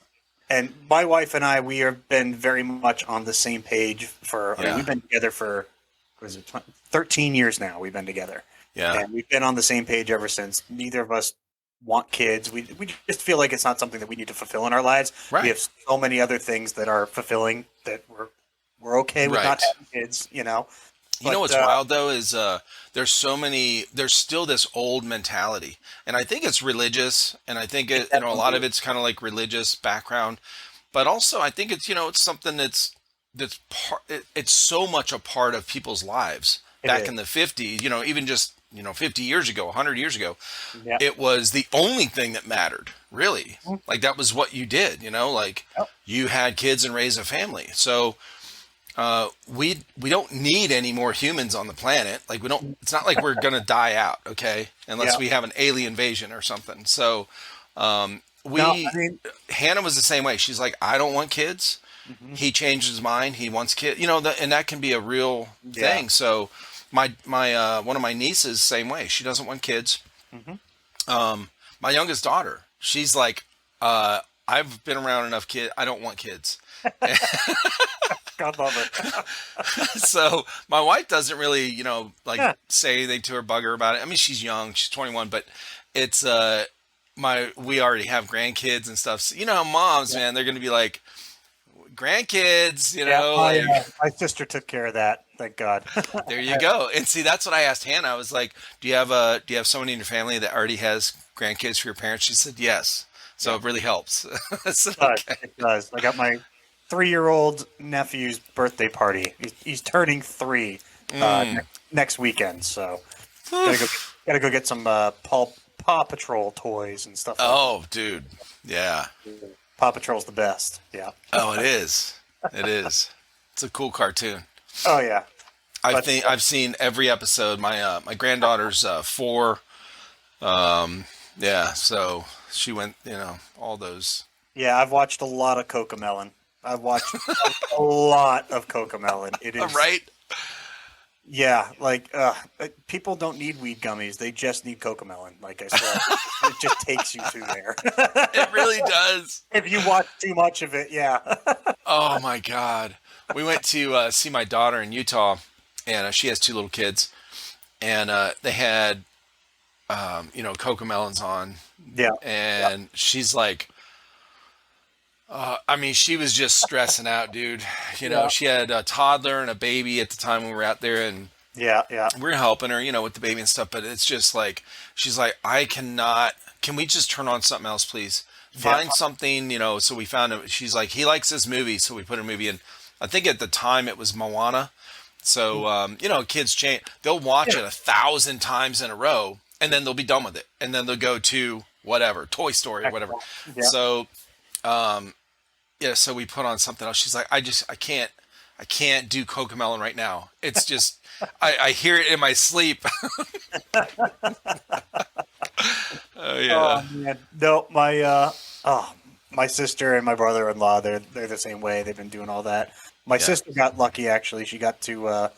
And my wife and I, we have been very much on the same page for. I mean, Yeah. we've been together for what is it, 13 years now. We've been together, Yeah. and we've been on the same page ever since. Neither of us want kids. We just feel like it's not something that we need to fulfill in our lives. We Right. have so many other things that are fulfilling that we're okay with not Right. having kids. You know But what's wild though is there's still this old mentality. And I think it's religious and I think it a lot definitely of it's kind of like religious background, but also I think it's it's something it's so much a part of people's lives. it Back is. in the 50s, even just 50 years ago, 100 years ago, Yeah. it was the only thing that mattered, really. Like that was what you did, like Yep. you had kids and raised a family. So we don't need any more humans on the planet. Like we don't. It's not like we're gonna die out, okay? Unless Yeah. we have an alien invasion or something. So No, we I mean, Hannah was the same way. She's like, I don't want kids. mhm. He changed his mind. He wants kids. And that can be a real Yeah. thing. So my one of my nieces, same way. She doesn't want kids. hmm My youngest daughter, she's like, I've been around enough kids. I don't want kids. God love it. So my wife doesn't really, like Yeah. say anything to her, bug her about it. I mean, she's young, she's 21, but it's we already have grandkids and stuff. So, how moms, Yeah. man, they're gonna be like grandkids, Yeah. My like my sister took care of that. Thank God. there you go. And see, that's what I asked Hannah. I was like, do you have someone in your family that already has grandkids for your parents? She said yes. So Yeah. it really helps. I said, It does. okay. It does. I got my 3-year-old nephew's birthday party. He's turning 3 Mm. next weekend, so gotta go gotta go get some Paw Patrol toys and stuff like Oh, dude. Yeah. that. Paw Patrol's the best. Yeah. Oh, it is. It is. It's a cool cartoon. Oh yeah. I But think I've seen every episode. My granddaughter's 4. Yeah, so she went, all those. yeah, I've watched a lot of Cocomelon. I've watched a lot of Cocomelon. It is Right? yeah, like people don't need weed gummies. They just need Cocomelon. Like I said, it just takes you to there. It really does. If you watch too much of it, yeah. Oh my God. We went to see my daughter in Utah, and she has 2 little kids, and they had, Cocomelons on, Yeah. and she's like, I mean, she was just stressing out, dude. Yeah. She had a toddler and a baby at the time when we were out there, and Yeah, yeah. we were helping her, with the baby and stuff. But it's just like, she's like, I cannot. Can we just turn on something else, please? Find something, So we found him. She's like, he likes this movie, so we put a movie in. I think at the time it was Moana. So kids change. They'll watch it 1,000 times in a row, and then they'll be done with it, and then they'll go to whatever, Toy Story or whatever. Yeah. So. So we put on something else. She's like, I can't do Cocomelon right now. It's just, I hear it in my sleep. Oh yeah. Oh man, no, my sister and my brother-in-law, they're the same way. They've been doing all that. My sister got lucky actually. She got to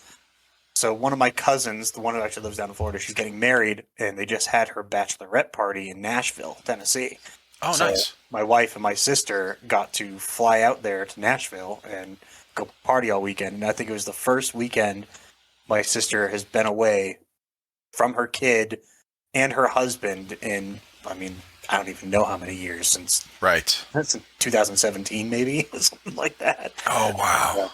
so one of my cousins, the one who actually lives down in Florida, she's getting married, and they just had her bachelorette party in Nashville, Tennessee. Oh, So nice. my wife and my sister got to fly out there to Nashville and go party all weekend. And I think it was the first weekend my sister has been away from her kid and her husband in, I mean, I don't even know how many years since Right. 2017, maybe something like that. Oh wow.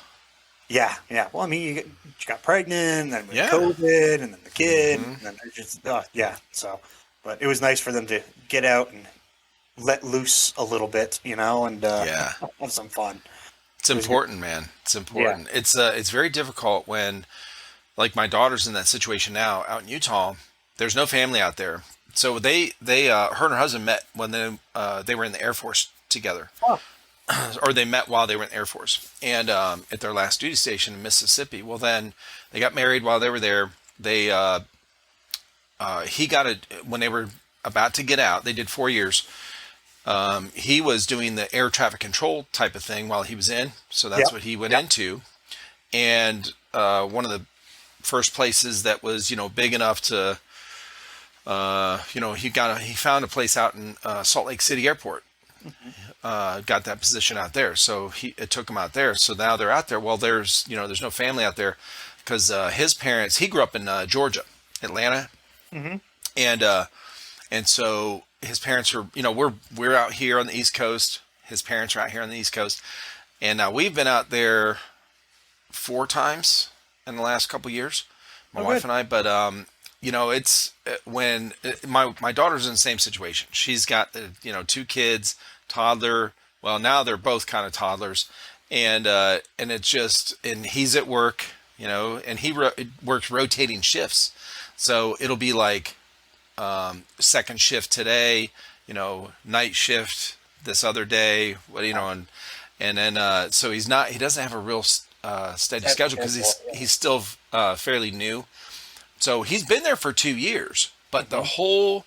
Yeah, yeah. Well, I mean, she got pregnant, and then with Yeah. COVID, and then the kid, and then it just yeah. So, but it was nice for them to get out and let loose a little bit, and Yeah. have some fun. It's important, man. It's important. It's very difficult when, like, my daughter's in that situation now out in Utah. There's no family out there, so they her and her husband met when they were in the Air Force together, Oh. or they met while they were in the Air Force, and at their last duty station in Mississippi. Well, then they got married while they were there. They he got it when they were about to get out. They did 4 years. He was doing the air traffic control type of thing while he was in, so that's Yep. what he went into. And one of the first places that was big enough to he found a place out in Salt Lake City Airport. Got that position out there, so it took him out there. So now they're out there. Well, there's no family out there because his parents. He grew up in Georgia, Atlanta, Mm-hmm. and so his parents are we're out here on the East Coast. His parents are out here on the East Coast, and now we've been out there 4 times in the last couple years, my wife and I. But it's when my daughter's in the same situation. She's got 2 kids, toddler. Well, now they're both kind of toddlers, and it's just, and he's at work, and he works rotating shifts, so it'll be like second shift today, night shift this other day, and then so he doesn't have a real steady schedule because he's still fairly new. So he's been there for 2 years, but the whole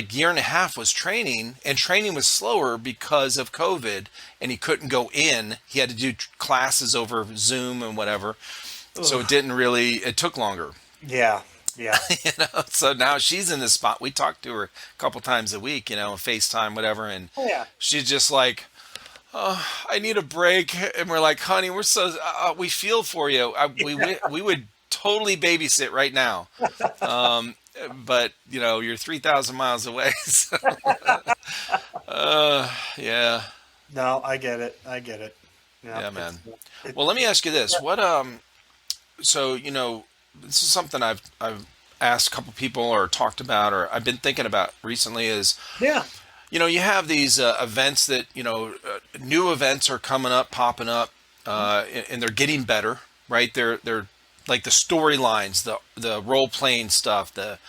year and a half was training, and training was slower because of COVID, and he couldn't go in. He had to do classes over Zoom and whatever. Ugh. So it took longer. Yeah. Yeah. So now she's in this spot. We talk to her a couple times a week, FaceTime, whatever, and she's just like, "Oh, I need a break." And we're like, "Honey, we're so we feel for you. We would totally babysit right now, but you're 3,000 miles away." So, yeah. No, I get it. Yeah, man. Well, let me ask you this: what so this is something I've asked a couple people or talked about, or I've been thinking about recently. Is you have these events that new events are coming up, popping up, and they're getting better, right? They're like the storylines, the role playing stuff, the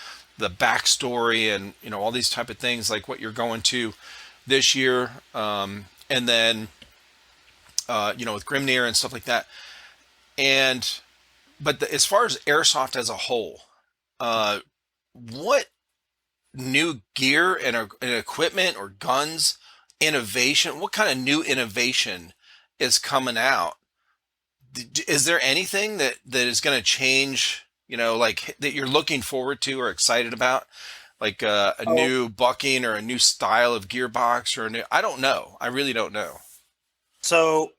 the backstory and all these type of things, like what you're going to this year, and then with Grimnir and stuff like that. And as far as airsoft as a whole, what new gear and equipment or guns innovation? What kind of new innovation is coming out? Is there anything that is going to change? Like that you're looking forward to or excited about, like a Oh, new bucking or a new style of gearbox or a new. I don't know. I really don't know. so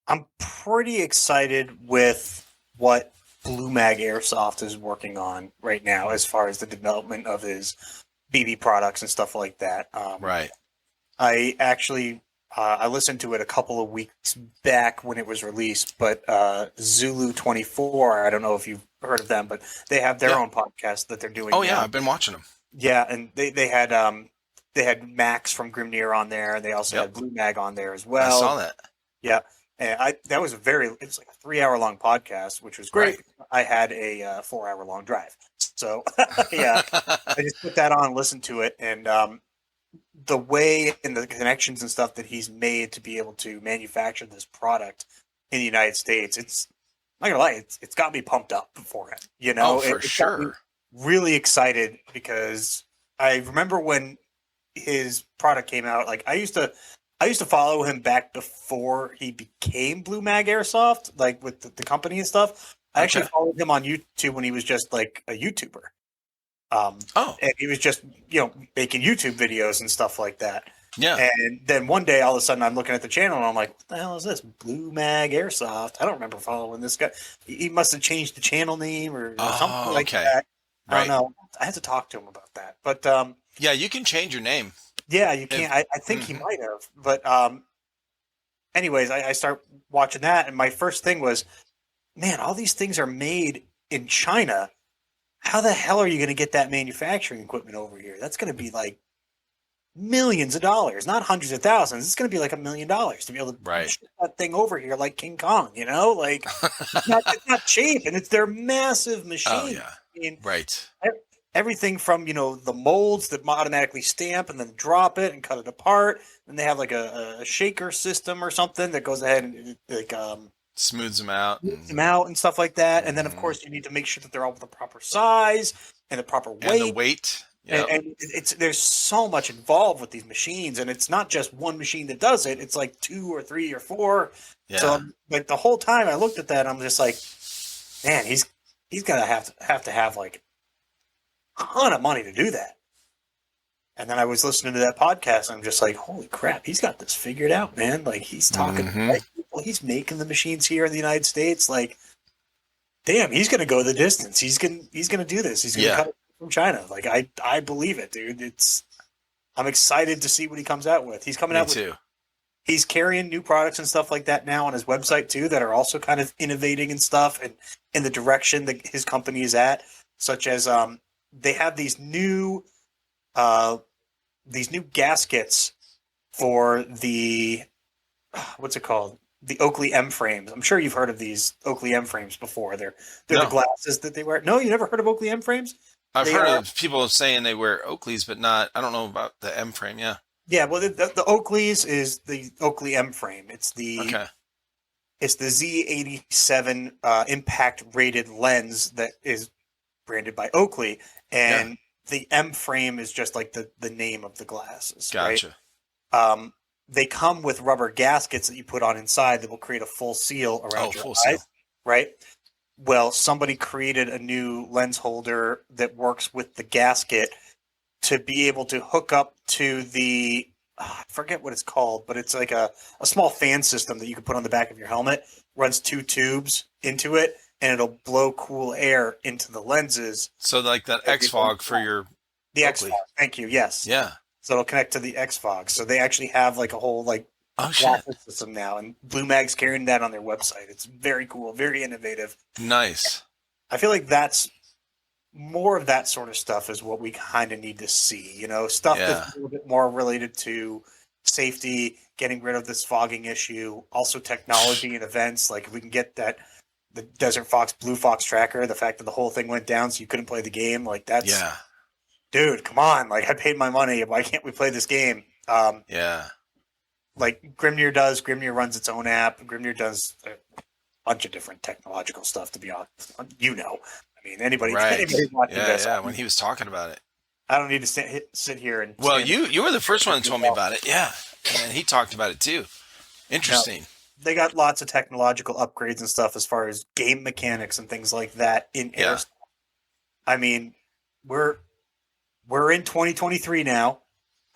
I'm pretty excited with what Blue Mag Airsoft is working on right now as far as the development of his BB products and stuff like that. Right. I actually I listened to it a couple of weeks back when it was released, but Zulu 24, I don't know if you've heard of them, but they have their Yeah. own podcast that they're doing Oh yeah, now. I've been watching them. Yeah, and they had Max from Grimnir on there, and they also Yep. had Blue Mag on there as I well. saw that. Yeah, and that was it was like a 3 hour long podcast, which was great. Right. I had a 4 hour long drive, so yeah, I just put that on and listened to it, and the way and the connections and stuff that he's made to be able to manufacture this product in the United States, it's I'm not gonna lie, it's got me pumped up for him. Oh, for It's got me sure. really excited because I remember when his product came out. Like I used to follow him back before he became Blue Mag Airsoft, like with the company and stuff. I actually Okay. followed him on YouTube when he was just like a YouTuber. Oh, And he was just, making YouTube videos and stuff like that. yeah. And then one day, all of a sudden, I'm looking at the channel and I'm like, what the hell is this? Blue Mag Airsoft. I don't remember following this guy. He must have changed the channel name or something Oh, like okay. that. I Right. don't know. I had to talk to him about that. But Yeah, you can change your name. yeah, you If, can't. I think he mhm. might have. But anyways, I start watching that, and my first thing was, man, all these things are made in China. How the hell are you going to get that manufacturing equipment over here? That's going to be like millions of dollars, not hundreds of thousands. It's going to be like $1 million to be able to Right. ship that thing over here like King Kong. Like it's not cheap, and they're massive Oh machines. yeah. I mean, Right. everything from the molds that automatically stamp and then drop it and cut it apart. And they have like a shaker system or something that goes ahead and like Smooths them out. smooths them out and stuff like that. And then of Mhm. course you need to make sure that they're all the proper size and the proper And the weight. weight. And, Yep. and there's so much involved with these machines, and it's not just one machine that does it. It's like 2 or 3 or 4. Yeah. So like the whole time I looked at that, I'm just like, man, he's gonna have to have like a ton of money to do that. And then I was listening to that podcast, and I'm just like, holy crap, he's got this figured out, man. Like he's talking to the Mhm. right people, he's making the machines here in the United States. Like, damn, he's gonna go the distance. He's gonna do this. He's gonna Yeah. cut it from China. Like I believe it, dude. I'm excited to see what he comes out with. He's coming Me out with too. he's carrying new products and stuff like that now on his website too that are also kind of innovating and stuff and in the direction that his company is at, such as they have these new gaskets for the what's it called, the Oakley M frames. I'm sure you've heard of these Oakley M frames before. They're the No. glasses that they wear. No, you never heard of Oakley M frames? I've They heard are of people saying they wear Oakleys, but not. I don't know about the M frame. Yeah. yeah. Well, the Oakleys is the Oakley M frame. Okay. It's the Z87 impact rated lens that is branded by Oakley, and the M frame is just like the name of the glasses. Gotcha. Right? They come with rubber gaskets that you put on inside that will create a full seal around your Full eyes. seal. Right? Well, somebody created a new lens holder that works with the gasket to be able to hook up to the I forget what it's called, but it's like a small fan system that you can put on the back of your helmet, runs 2 tubes into it, and it'll blow cool air into the lenses. So like that X fog for your The X Oakley. Fog. Thank you. Yes. Yeah. So it'll connect to the X Fog. So they actually have like a whole like Oh shit. waffle system now, and Blue Mag's carrying that on their website. It's very cool, very innovative. Nice. I feel like that's more of that sort of stuff is what we kind of need to see. Stuff Yeah. that's a little bit more related to safety, getting rid of this fogging issue, also technology and events. Like if we can get the Desert Fox, Blue Fox tracker, the fact that the whole thing went down so you couldn't play the game, like that's Yeah. dude, come on! Like I paid my money. Why can't we play this game? Yeah. Like Grimnir does. Grimnir runs its own app. Grimnir does a bunch of different technological stuff. To be honest, I mean, Right. anybody watching Yeah, this, yeah. When he was talking about it. I don't need to sit here and Well, stand. you were the first one that told me about it. Yeah. And he talked about it too. No, Interesting. they got lots of technological upgrades and stuff as far as game mechanics and things like that in Yeah. Air. I mean, we're we're in 2023 now.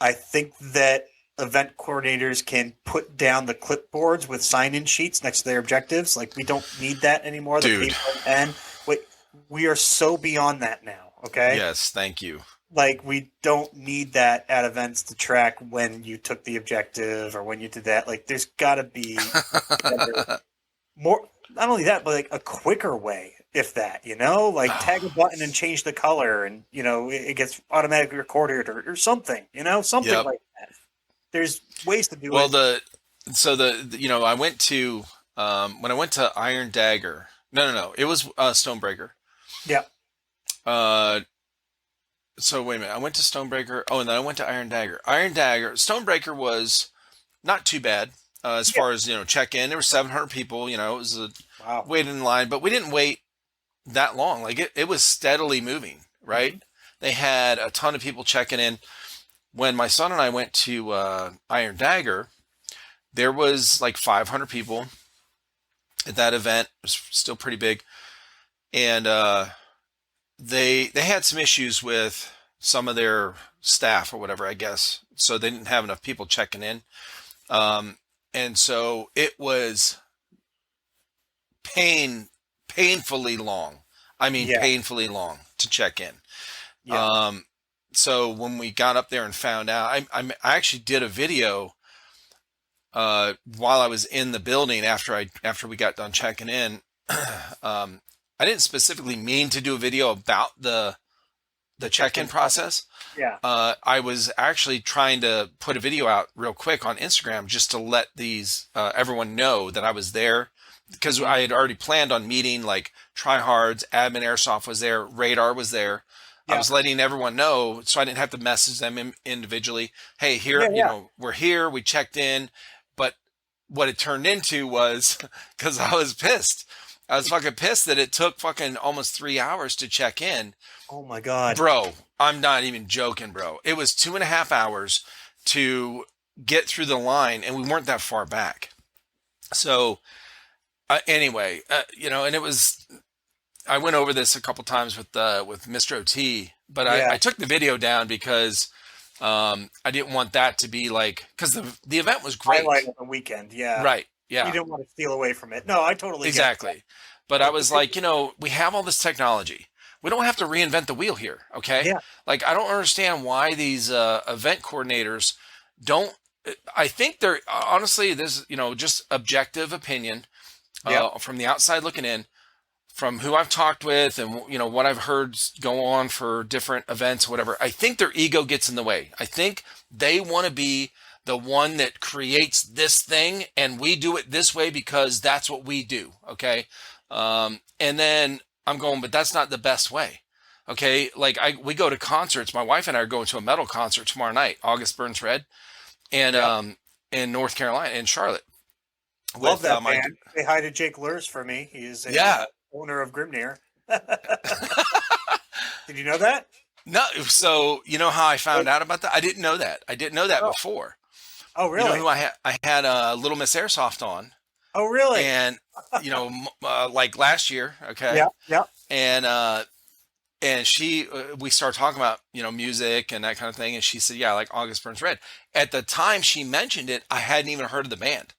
I think that event coordinators can put down the clipboards with sign-in sheets next to their objectives. Like we don't need that anymore. The Dude. paper and pen. Wait, we are so beyond that now. Okay. Yes, thank you. Like we don't need that at events to track when you took the objective or when you did that. Like there's got to be more. Not only that, but like a quicker way, if that, like tag a button and change the color, and it gets automatically recorded or something, something Yep. like that. There's ways to do Well, it. I went to when I went to Iron Dagger. No, it was Stonebreaker. Yeah, So wait a minute. I went to Stonebreaker. Oh, and then I went to Iron Dagger. Stonebreaker was not too bad as yeah. far as check in. There were 700 people. It was a Wow. wait in line, but we didn't wait that long. Like it was steadily moving. Right. Mm-hmm. They had a ton of people checking in. When my son and I went to Iron Dagger, there was like 500 people at that event. It was still pretty big, and they had some issues with some of their staff or whatever, I guess. So they didn't have enough people checking in. And so it was painfully long. I mean, Yeah, painfully long to check in. yeah, Um, so when we got up there and found out, I actually did a video while I was in the building after we got done checking in. I didn't specifically mean to do a video about the check-in process. yeah. I was actually trying to put a video out real quick on Instagram just to let everyone know that I was there, because I had already planned on meeting like tryhards, admin airsoft was there, radar was there. I Yeah, was letting everyone know so I didn't have to message them individually. Hey, here, yeah, yeah. we're here, we checked in. But what it turned into was because I was pissed. I was fucking pissed that it took fucking almost 3 hours to check in. Oh my God. Bro, I'm not even joking, bro. It was 2.5 hours to get through the line, and we weren't that far back. So, anyway, and it was. I went over this a couple times with Mr. OT, but Yeah. I took the video down because I didn't want that to be like, because the event was great, Highlight of the weekend. Yeah. right? You Yeah, didn't want to steal away from it. No, I totally get that. exactly. But I was like, we have all this technology. We don't have to reinvent the wheel here, okay? Yeah. Like, I don't understand why these event coordinators don't. I think they're honestly, this, just objective opinion Yeah. from the outside looking in, from who I've talked with, and what I've heard go on for different events, whatever. I think their ego gets in the way. I think they want to be the one that creates this thing, and we do it this way because that's what we do. Okay. And then I'm going, but that's not the best way. Okay. Like we go to concerts. My wife and I are going to a metal concert tomorrow night, August Burns Red, and Yeah. in North Carolina, in Charlotte. Love With that my band. Say hi to Jake Lurs for me. He is a yeah. owner of Grimnir. Did you know that? No, so you know how I found out about that? I didn't know that. I didn't know that Oh, before. oh You know really? who I had? I had Little Miss Airsoft on, Oh, really? and like last year, okay, Yeah, yeah, and she we started talking about music and that kind of thing, and she said, yeah, like August Burns Red. At the time she mentioned it, I hadn't even heard of the band.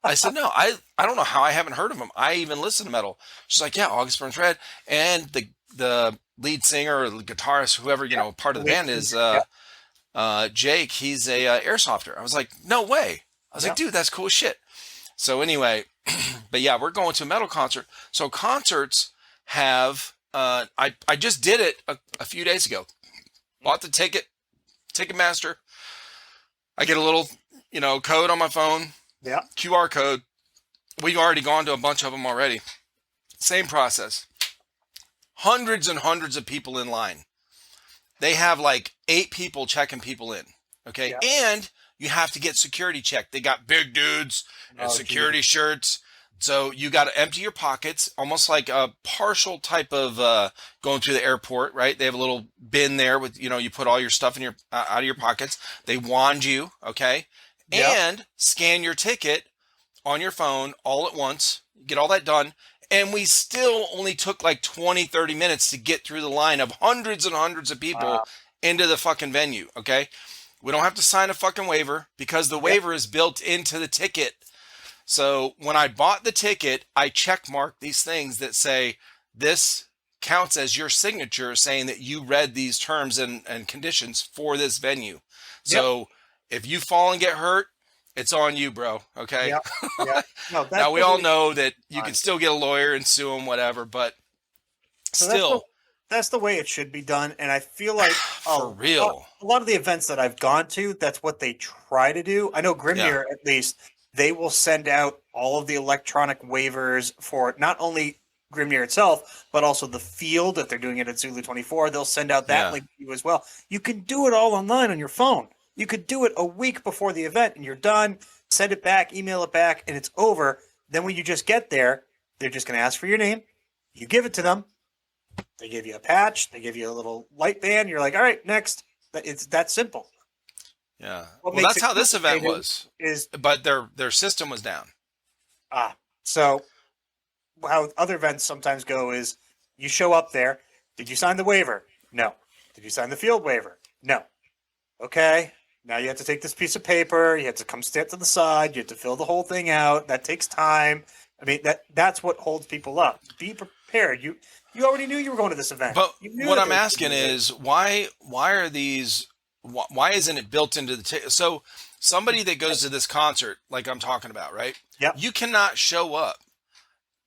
I said, no, I don't know how I haven't heard of them. I even listen to metal. She's like, yeah, August Burns Red, and the lead singer or the guitarist, whoever part of the band is yeah, Jake. He's a airsofter. I was like, no way. I was yeah. like, dude, that's cool as shit. So anyway, but yeah, we're going to a metal concert. So concerts have I just did it a few days ago. Bought the ticket, Ticketmaster. I get a little code on my phone, Yeah. QR code. We've already gone to a bunch of them already. Same process. Hundreds and hundreds of people in line. they have like 8 people checking people in. Okay. Yeah. And you have to get security checked. They got big dudes and Oh, geez. security shirts. So you got to empty your pockets, almost like a partial type of going through the airport, right? They have a little bin there with, you put all your stuff in your out of your pockets. They wand you, okay, Yep. and scan your ticket on your phone all at once. Get all that done. And we still only took like 20, 30 minutes to get through the line of hundreds and hundreds of people Wow. into the fucking venue, okay? We don't have to sign a fucking waiver because the Yep. waiver is built into the ticket. So when I bought the ticket, I check marked these things that say this counts as your signature saying that you read these terms and conditions for this venue. Yep. So if you fall and get hurt, it's on you, bro. Okay. Yep. Yep. No, that's Now we the all way know that you can done. still get a lawyer and sue them, whatever, but So still, that's the way it should be done. And I feel like for real. a lot of the events that I've gone to, that's what they try to do. I know Yeah. Grimnir, at least, they will send out all of the electronic waivers for not only Grimnir itself, but also the field. If they're doing it at Zulu 24, they'll send out that Yeah. link to you as well. You can do it all online on your phone. You could do it a week before the event and you're done. Send it back, email it back, and it's over. Then when you just get there, they're just going to ask for your name. You give it to them. They give you a patch. They give you a little light band. You're like, all right, next. It's that simple. Yeah. What Well, makes that's it how this event complicated was, is but their system was down. so how other events sometimes go is you show up there. Did you sign the waiver? No. Did you sign the field waiver? No. Okay. Now you have to take this piece of paper. You have to come stand to the side. You have to fill the whole thing out. That takes time. I mean, that's what holds people up. Be prepared. You already knew you were going to this event. But You knew what that I'm there was asking gonna be a- is why are these why isn't it built into the so somebody that goes to this concert like I'm talking about, right? Yep. You cannot show up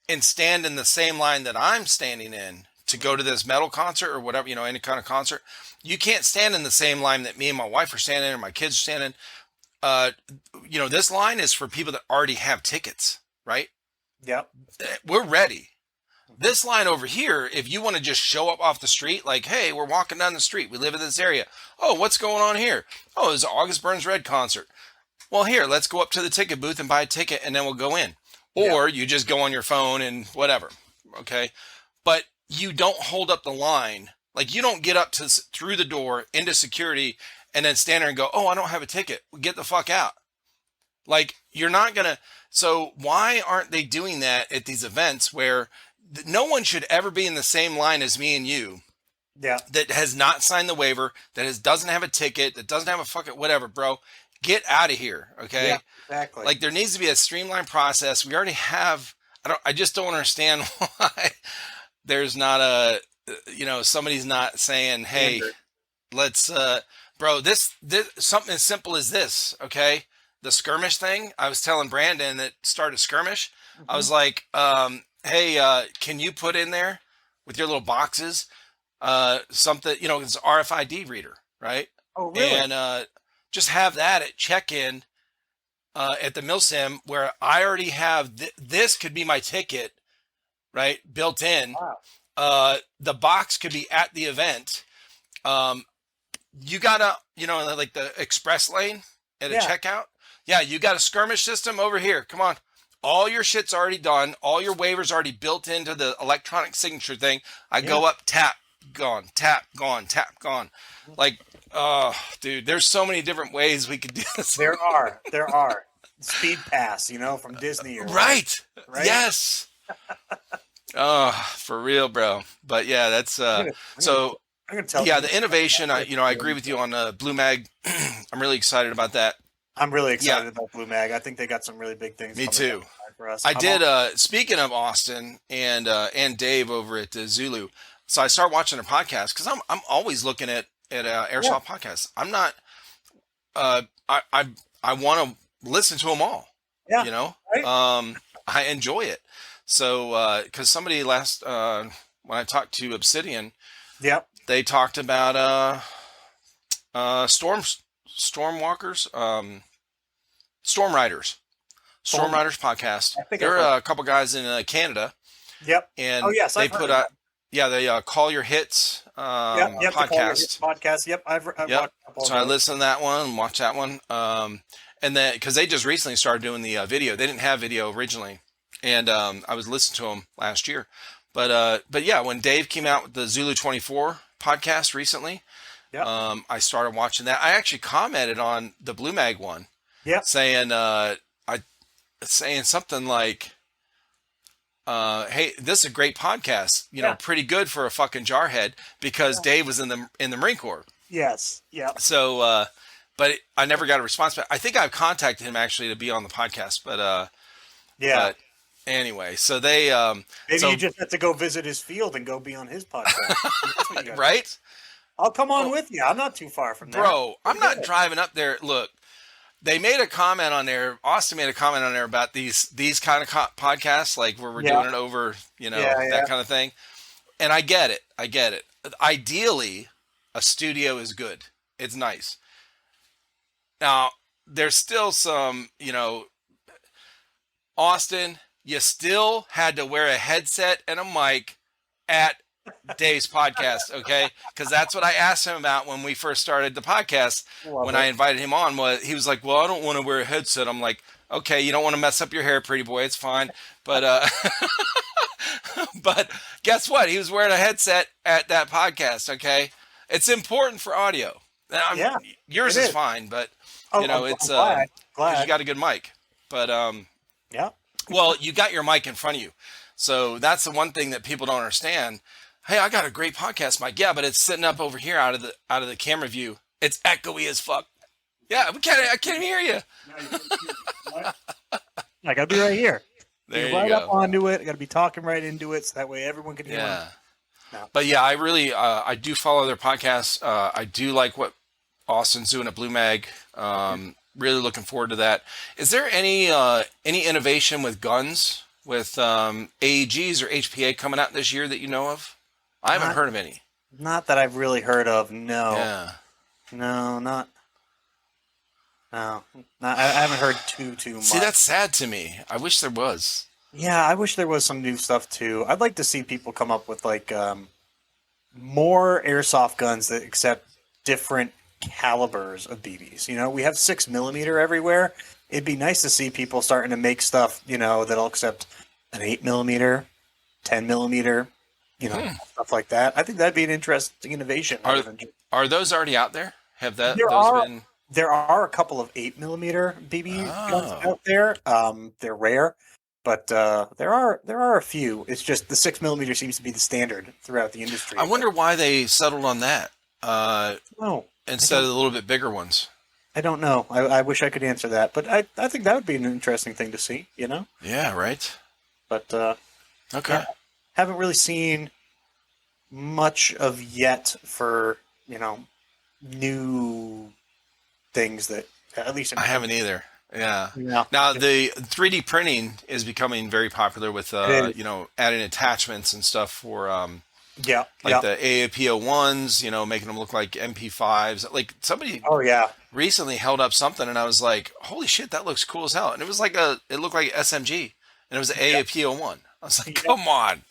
and stand in the same line that I'm standing in to go to this metal concert or whatever, any kind of concert. You can't stand in the same line that me and my wife are standing or my kids are standing. This line is for people that already have tickets, right? Yep. We're ready. This line over here, if you want to just show up off the street, like, hey, we're walking down the street. We live in this area. Oh, what's going on here? Oh, it's an August Burns Red concert. Well, here, let's go up to the ticket booth and buy a ticket and then we'll go in. Or you just go on your phone and whatever. Okay. But you don't hold up the line. Like you don't get up to through the door into security and then stand there and go, oh, I don't have a ticket. Get the fuck out. Like you're not going to. So why aren't they doing that at these events where no one should ever be in the same line as me and you Yeah. that has not signed the waiver, doesn't have a ticket, that doesn't have a fucking whatever, bro. Get out of here, okay? Yeah. Exactly. Like there needs to be a streamlined process. We already have. I just don't understand why there's not somebody's not saying, hey, Standard. let's, bro, this something as simple as this, okay? The skirmish thing. I was telling Brandon that started skirmish. I was like, hey, can you put in there with your little boxes, something, it's RFID reader, right? Oh, really? And just have that at check-in at the MilSim where I already have this could be my ticket, right? Built in. Wow. The box could be at the event. You gotta, like the express lane at a Yeah. checkout. Yeah, you got a skirmish system over here. Come on. All your shit's already done. All your waivers already built into the electronic signature thing. I go up, tap, gone, tap, gone, tap, gone. Like, oh, dude, there's so many different ways we could do this. There are. Speed Pass, from Disney. Or Right. Right? Yes. Oh, for real, bro. But yeah, that's so. I'm gonna tell Yeah, you. the innovation. I agree with you on Blue Mag. I'm really excited about that. I'm really excited about Blue Mag. I think they got some really big things. Me coming too. down the line for us. I did. Speaking of Austin and Dave over at Zulu, so I started watching their podcast because I'm always looking at airsoft podcasts. I'm not. I want to listen to them all. Yeah. Right? I enjoy it. So because somebody last when I talked to Obsidian, Yep. they talked about stormwalkers, storm riders. Storm Riders podcast. I think There I've are a couple guys in Canada, Yep. and Oh, yes, they I've heard put of out. Yeah, they call your hits Yep. The Call Your Hits podcast. podcast. Yep, I've Yep. watched a couple of So I those. listened to that one, watched that one, and then because they just recently started doing the video, they didn't have video originally, and I was listening to them last year, but yeah, when Dave came out with the Zulu 24 podcast recently, Yep. I started watching that. I actually commented on the Blue Mag one, Yep. saying I saying something like, "Hey, this is a great podcast. You know, Yeah. pretty good for a fucking jarhead because Yeah. Dave was in the Marine Corps." Yes. Yep. So, but I never got a response back. I think I've contacted him actually to be on the podcast, Yeah. but anyway, so they, Maybe so you just have to go visit his field and go be on his podcast. That's what you gotta do. right, I'll come on oh, with you. I'm not too far from there. bro, I'm Yeah. not driving up there. Look, they made a comment on there. Austin made a comment on there about these kind of podcasts, like where we're Yeah. doing it over, Yeah. that kind of thing. And I get it. I get it. Ideally, a studio is good. It's nice. Now, there's still some, Austin, you still had to wear a headset and a mic at Dave's podcast, okay? Because that's what I asked him about when we first started the podcast. Love When it. I invited him on, he was like, "Well, I don't want to wear a headset." I'm like, "Okay, you don't want to mess up your hair, pretty boy. It's fine." But but guess what? He was wearing a headset at that podcast. Okay, it's important for audio. Yeah, Yours it is is. fine, but Oh, it's I'm glad. because you Glad. got a good mic. But Yeah. well, you got your mic in front of you, so that's the one thing that people don't understand. Hey, I got a great podcast mic. Yeah, but it's sitting up over here out of the camera view. It's echoey as fuck. Yeah, I can't hear you. I gotta be right here. There Be you right go. up onto it. I gotta be talking right into it, so that way everyone can hear. Yeah. No. But yeah, I really I do follow their podcasts. I do like what Austin's doing at Blue Mag. Really looking forward to that. Is there any innovation with guns with AEGs or HPA coming out this year that you know of? I haven't Not, heard of any. not that I've really heard of. No. Yeah. No. Not. No. I haven't heard too much. See, that's sad to me. I wish there was. Yeah, I wish there was some new stuff too. I'd like to see people come up with like more airsoft guns that accept different calibers of BBs. You know, we have 6mm everywhere. It'd be nice to see people starting to make stuff, that'll accept an 8mm, 10mm, stuff like that. I think that'd be an interesting innovation. Are those already out there? Have There those are been? there are a couple of 8mm BB guns Oh. out there. They're rare, but there are a few. It's just the 6mm seems to be the standard throughout the industry. I wonder why they settled on that No, instead of the little bit bigger ones. I don't know. I wish I could answer that, but I think that would be an interesting thing to see. Yeah, right. But Okay. yeah, haven't really seen much of yet for new things that at least in I haven't either. Yeah. Yeah. Now the 3D printing is becoming very popular with It is. adding attachments and stuff for Yeah. like Yeah. the AAPO1s, making them look like MP5s. Like somebody Oh yeah. recently held up something and I was like, "Holy shit, that looks cool as hell." And it was like it looked like SMG and it was an AAPO1. I was like, Yeah. "Come on."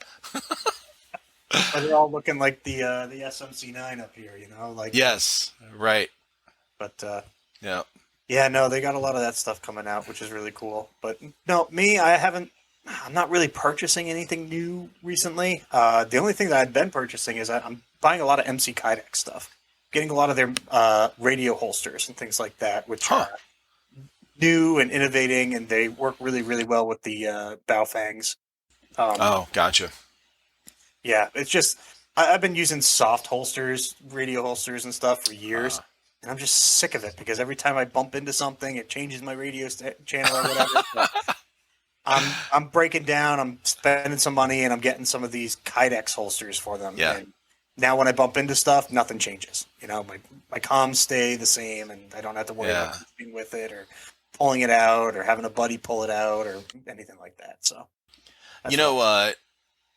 But they're all looking like the SMC9 up here, like. Yes. Right. But Yeah. yeah, no, they got a lot of that stuff coming out, which is really cool. But no, I'm not really purchasing anything new recently. The only thing that I've been purchasing is I'm buying a lot of MC Kydex stuff, getting a lot of their radio holsters and things like that, which Huh. are new and innovating, and they work really, really well with the Baofangs. Oh, gotcha. Yeah, it's just I've been using soft holsters, radio holsters, and stuff for years. And I'm just sick of it because every time I bump into something, it changes my radio channel or whatever. So I'm breaking down. I'm spending some money, and I'm getting some of these Kydex holsters for them. Yeah. And now when I bump into stuff, nothing changes. My comms stay the same, and I don't have to worry Yeah. about being with it or pulling it out or having a buddy pull it out or anything like that. So that's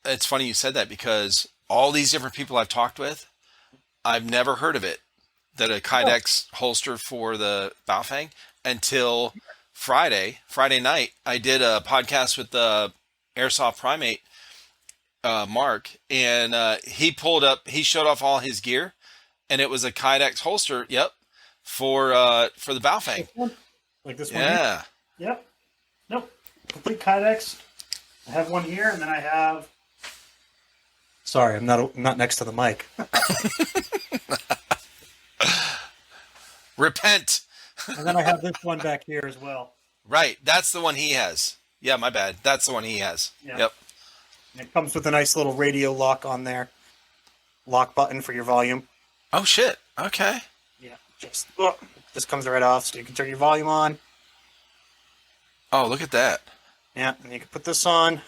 It's funny you said that because all these different people I've talked with, I've never heard of it, that a Kydex holster for the Baofeng until Friday night. I did a podcast with the Airsoft Primate Mark, and he showed off all his gear, and it was a Kydex holster. Yep, for the Baofeng. This one? Like this one here? Yeah. Yep. Nope. Complete Kydex. I have one here, and then I have. Sorry, I'm not next to the mic. Repent. And then I have this one back here as well. Right, that's the one he has. Yeah, my bad. That's the one he has. Yeah. Yep. And it comes with a nice little radio lock on there. Lock button for your volume. Oh shit. Okay. Yeah. Just comes right off, so you can turn your volume on. Oh, look at that. Yeah, and you can put this on.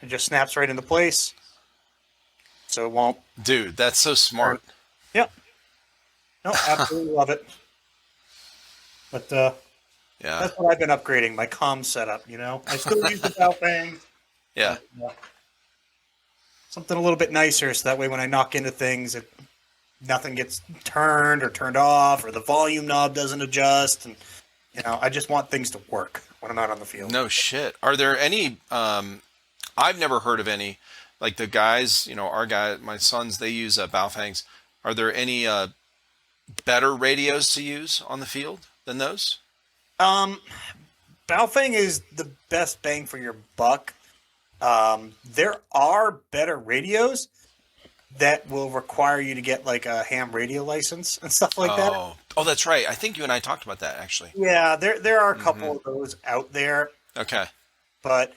It just snaps right into place. So it won't. Dude, that's so smart. Yep. No, absolutely love it. But Yeah. that's what I've been upgrading, my comm setup, you know? I still use the Baofeng. Yeah. Something a little bit nicer, so that way when I knock into things, nothing gets turned or turned off, or the volume knob doesn't adjust. And, you know, I just want things to work when I'm out on the field. No shit. Are there any, I've never heard of any, like the guys, my sons, they use Baofengs. Are there any better radios to use on the field than those? Baofeng is the best bang for your buck. There are better radios that will require you to get like a ham radio license and stuff like that. Oh, that's right. I think you and I talked about that actually. Yeah, there are a couple of those out there, Okay. but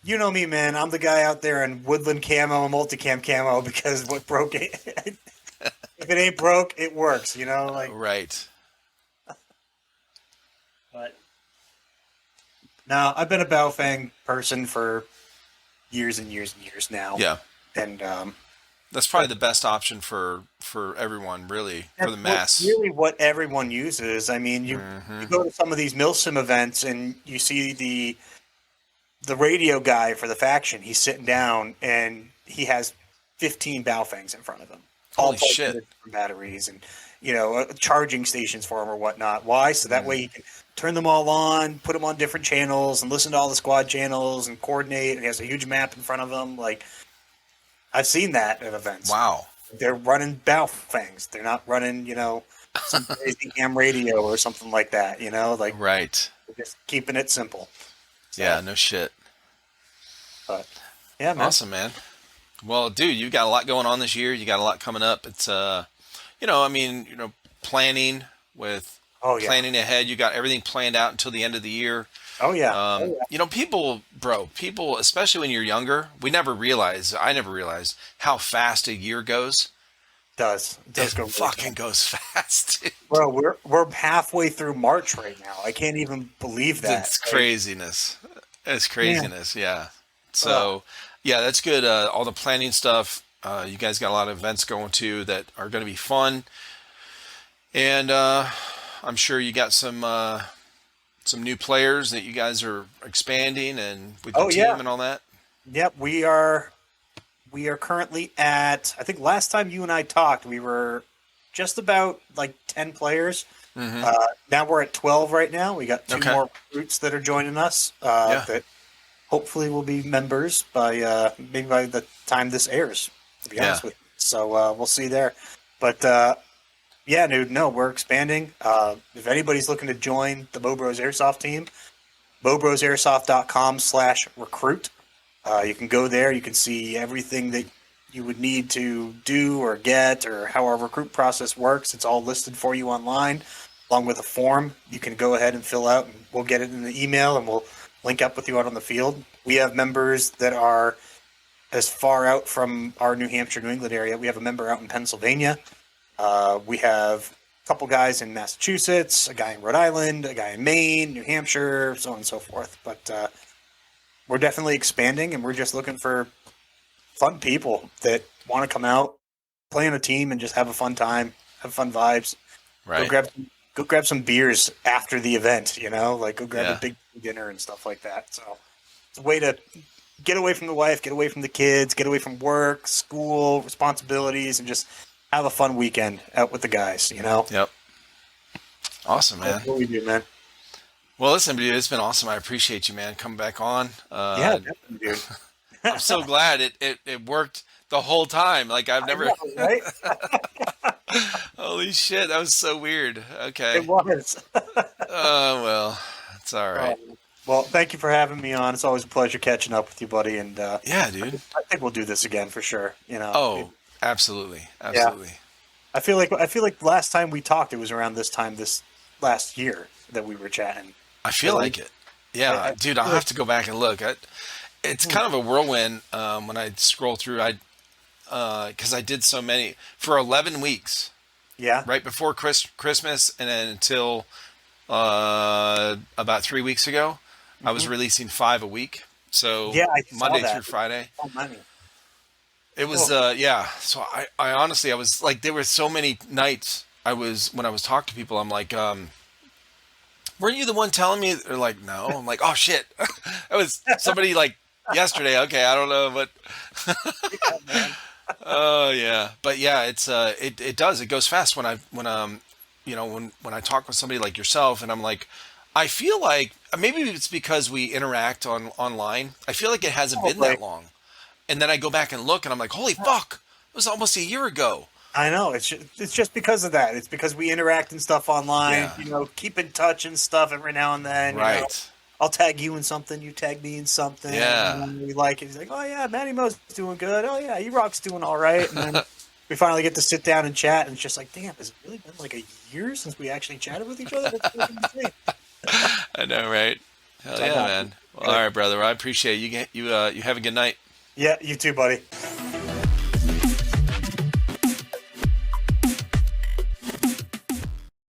you know me, man. I'm the guy out there in woodland camo and multicam camo because what broke it. If it ain't broke, it works. You know, like Right. But no, I've been a Baofeng person for years and years and years now. Yeah. And That's probably the best option for everyone, really, for the mass. really what everyone uses. I mean, you go to some of these Milsim events and you see the radio guy for the faction. He's sitting down and he has 15 Baofengs in front of him. Holy plugged shit. into different batteries and charging stations for him or whatnot. Why? So that way he can turn them all on, put them on different channels, and listen to all the squad channels and coordinate. And he has a huge map in front of him. Like, I've seen that at events. Wow. They're running Baofengs. They're not running, some crazy ham radio or something like that. Like Right. they're just keeping it simple. So, Yeah, no shit. But yeah, man. Awesome, man. Well, dude, you've got a lot going on this year. You got a lot coming up. It's planning with Oh yeah. planning ahead. You got everything planned out until the end of the year. Oh yeah. People, especially when you're younger, I never realized how fast a year goes. It does go fucking goes fast. Dude. Bro, we're halfway through March right now. I can't even believe that. It's craziness. It's craziness. Yeah. So, yeah, that's good. All the planning stuff. You guys got a lot of events going to that are going to be fun, and I'm sure you got some new players that you guys are expanding and with the team and all that. Yep, we are currently at, I think last time you and I talked, we were just about like 10 players. Mm-hmm. Now we're at 12 right now. We got two more recruits that are joining us that hopefully will be members by maybe by the time this airs, to be honest with you. So we'll see there. But dude, no, we're expanding. If anybody's looking to join the MoBros Airsoft team, mobrosairsoft.com/recruit. You can go there. You can see everything that you would need to do or get or how our recruit process works. It's all listed for you online, along with a form you can go ahead and fill out, and we'll get it in the email, and we'll link up with you out on the field. We have members that are as far out from our New Hampshire, New England area. We have a member out in Pennsylvania. We have a couple guys in Massachusetts, a guy in Rhode Island, a guy in Maine, New Hampshire, so on and so forth. But we're definitely expanding, and we're just looking for fun people that want to come out, play on a team, and just have a fun time, have fun vibes. Right. Go grab some beers after the event, like go grab Yeah. a big dinner and stuff like that. So it's a way to get away from the wife, get away from the kids, get away from work, school, responsibilities, and just have a fun weekend out with the guys, Yep. Awesome, man. That's what we do, man. Well, listen, dude, it's been awesome. I appreciate you, man. Coming back on. Yeah, definitely, dude. I'm so glad it worked the whole time. Like I've I never. know, right? Holy shit, that was so weird. It Okay. was. Oh well, it's all Um, right. well, thank you for having me on. It's always a pleasure catching up with you, buddy. And Yeah, dude. I think we'll do this again for sure. Oh, absolutely, Yeah. absolutely. I feel like last time we talked, it was around this time this last year that we were chatting. I feel At like least it. Yeah, I dude. I'll feel have like to go back and look. It's hmm, kind of a whirlwind when I scroll through. Because I did so many for 11 weeks, yeah. right before Christmas, and then until about 3 weeks ago, I was Hmm. releasing five a week. So Yeah, I saw Monday through that. Friday. So many. It was Oh, yeah. So I honestly I was like there were so many nights I was when I was talking to people I'm like weren't you the one telling me? They're like no. I'm like oh shit. It was somebody like yesterday. Okay, I don't know, but yeah, man. oh yeah. But yeah, it does. It goes fast when I talk with somebody like yourself and I'm like I feel like maybe it's because we interact online. I feel like it hasn't been Probably. that long. And then I go back and look and I'm like, holy fuck, it was almost a year ago. I know. It's just because of that. It's because we interact and stuff online. Yeah, Keep in touch and stuff every now and then. right. I'll tag you in something. You tag me in something. And Yeah, then we like it. He's like, oh yeah, Matty Mo's doing good. Oh yeah, E-Rock's doing all right. And then we finally get to sit down and chat, and it's just like, damn, has it really been like a year since we actually chatted with each other? That's fucking insane. I know, right? Hell So I'm yeah, happy. man. Well, all right, brother. Well, I appreciate it. You have a good night. Yeah, you too, buddy.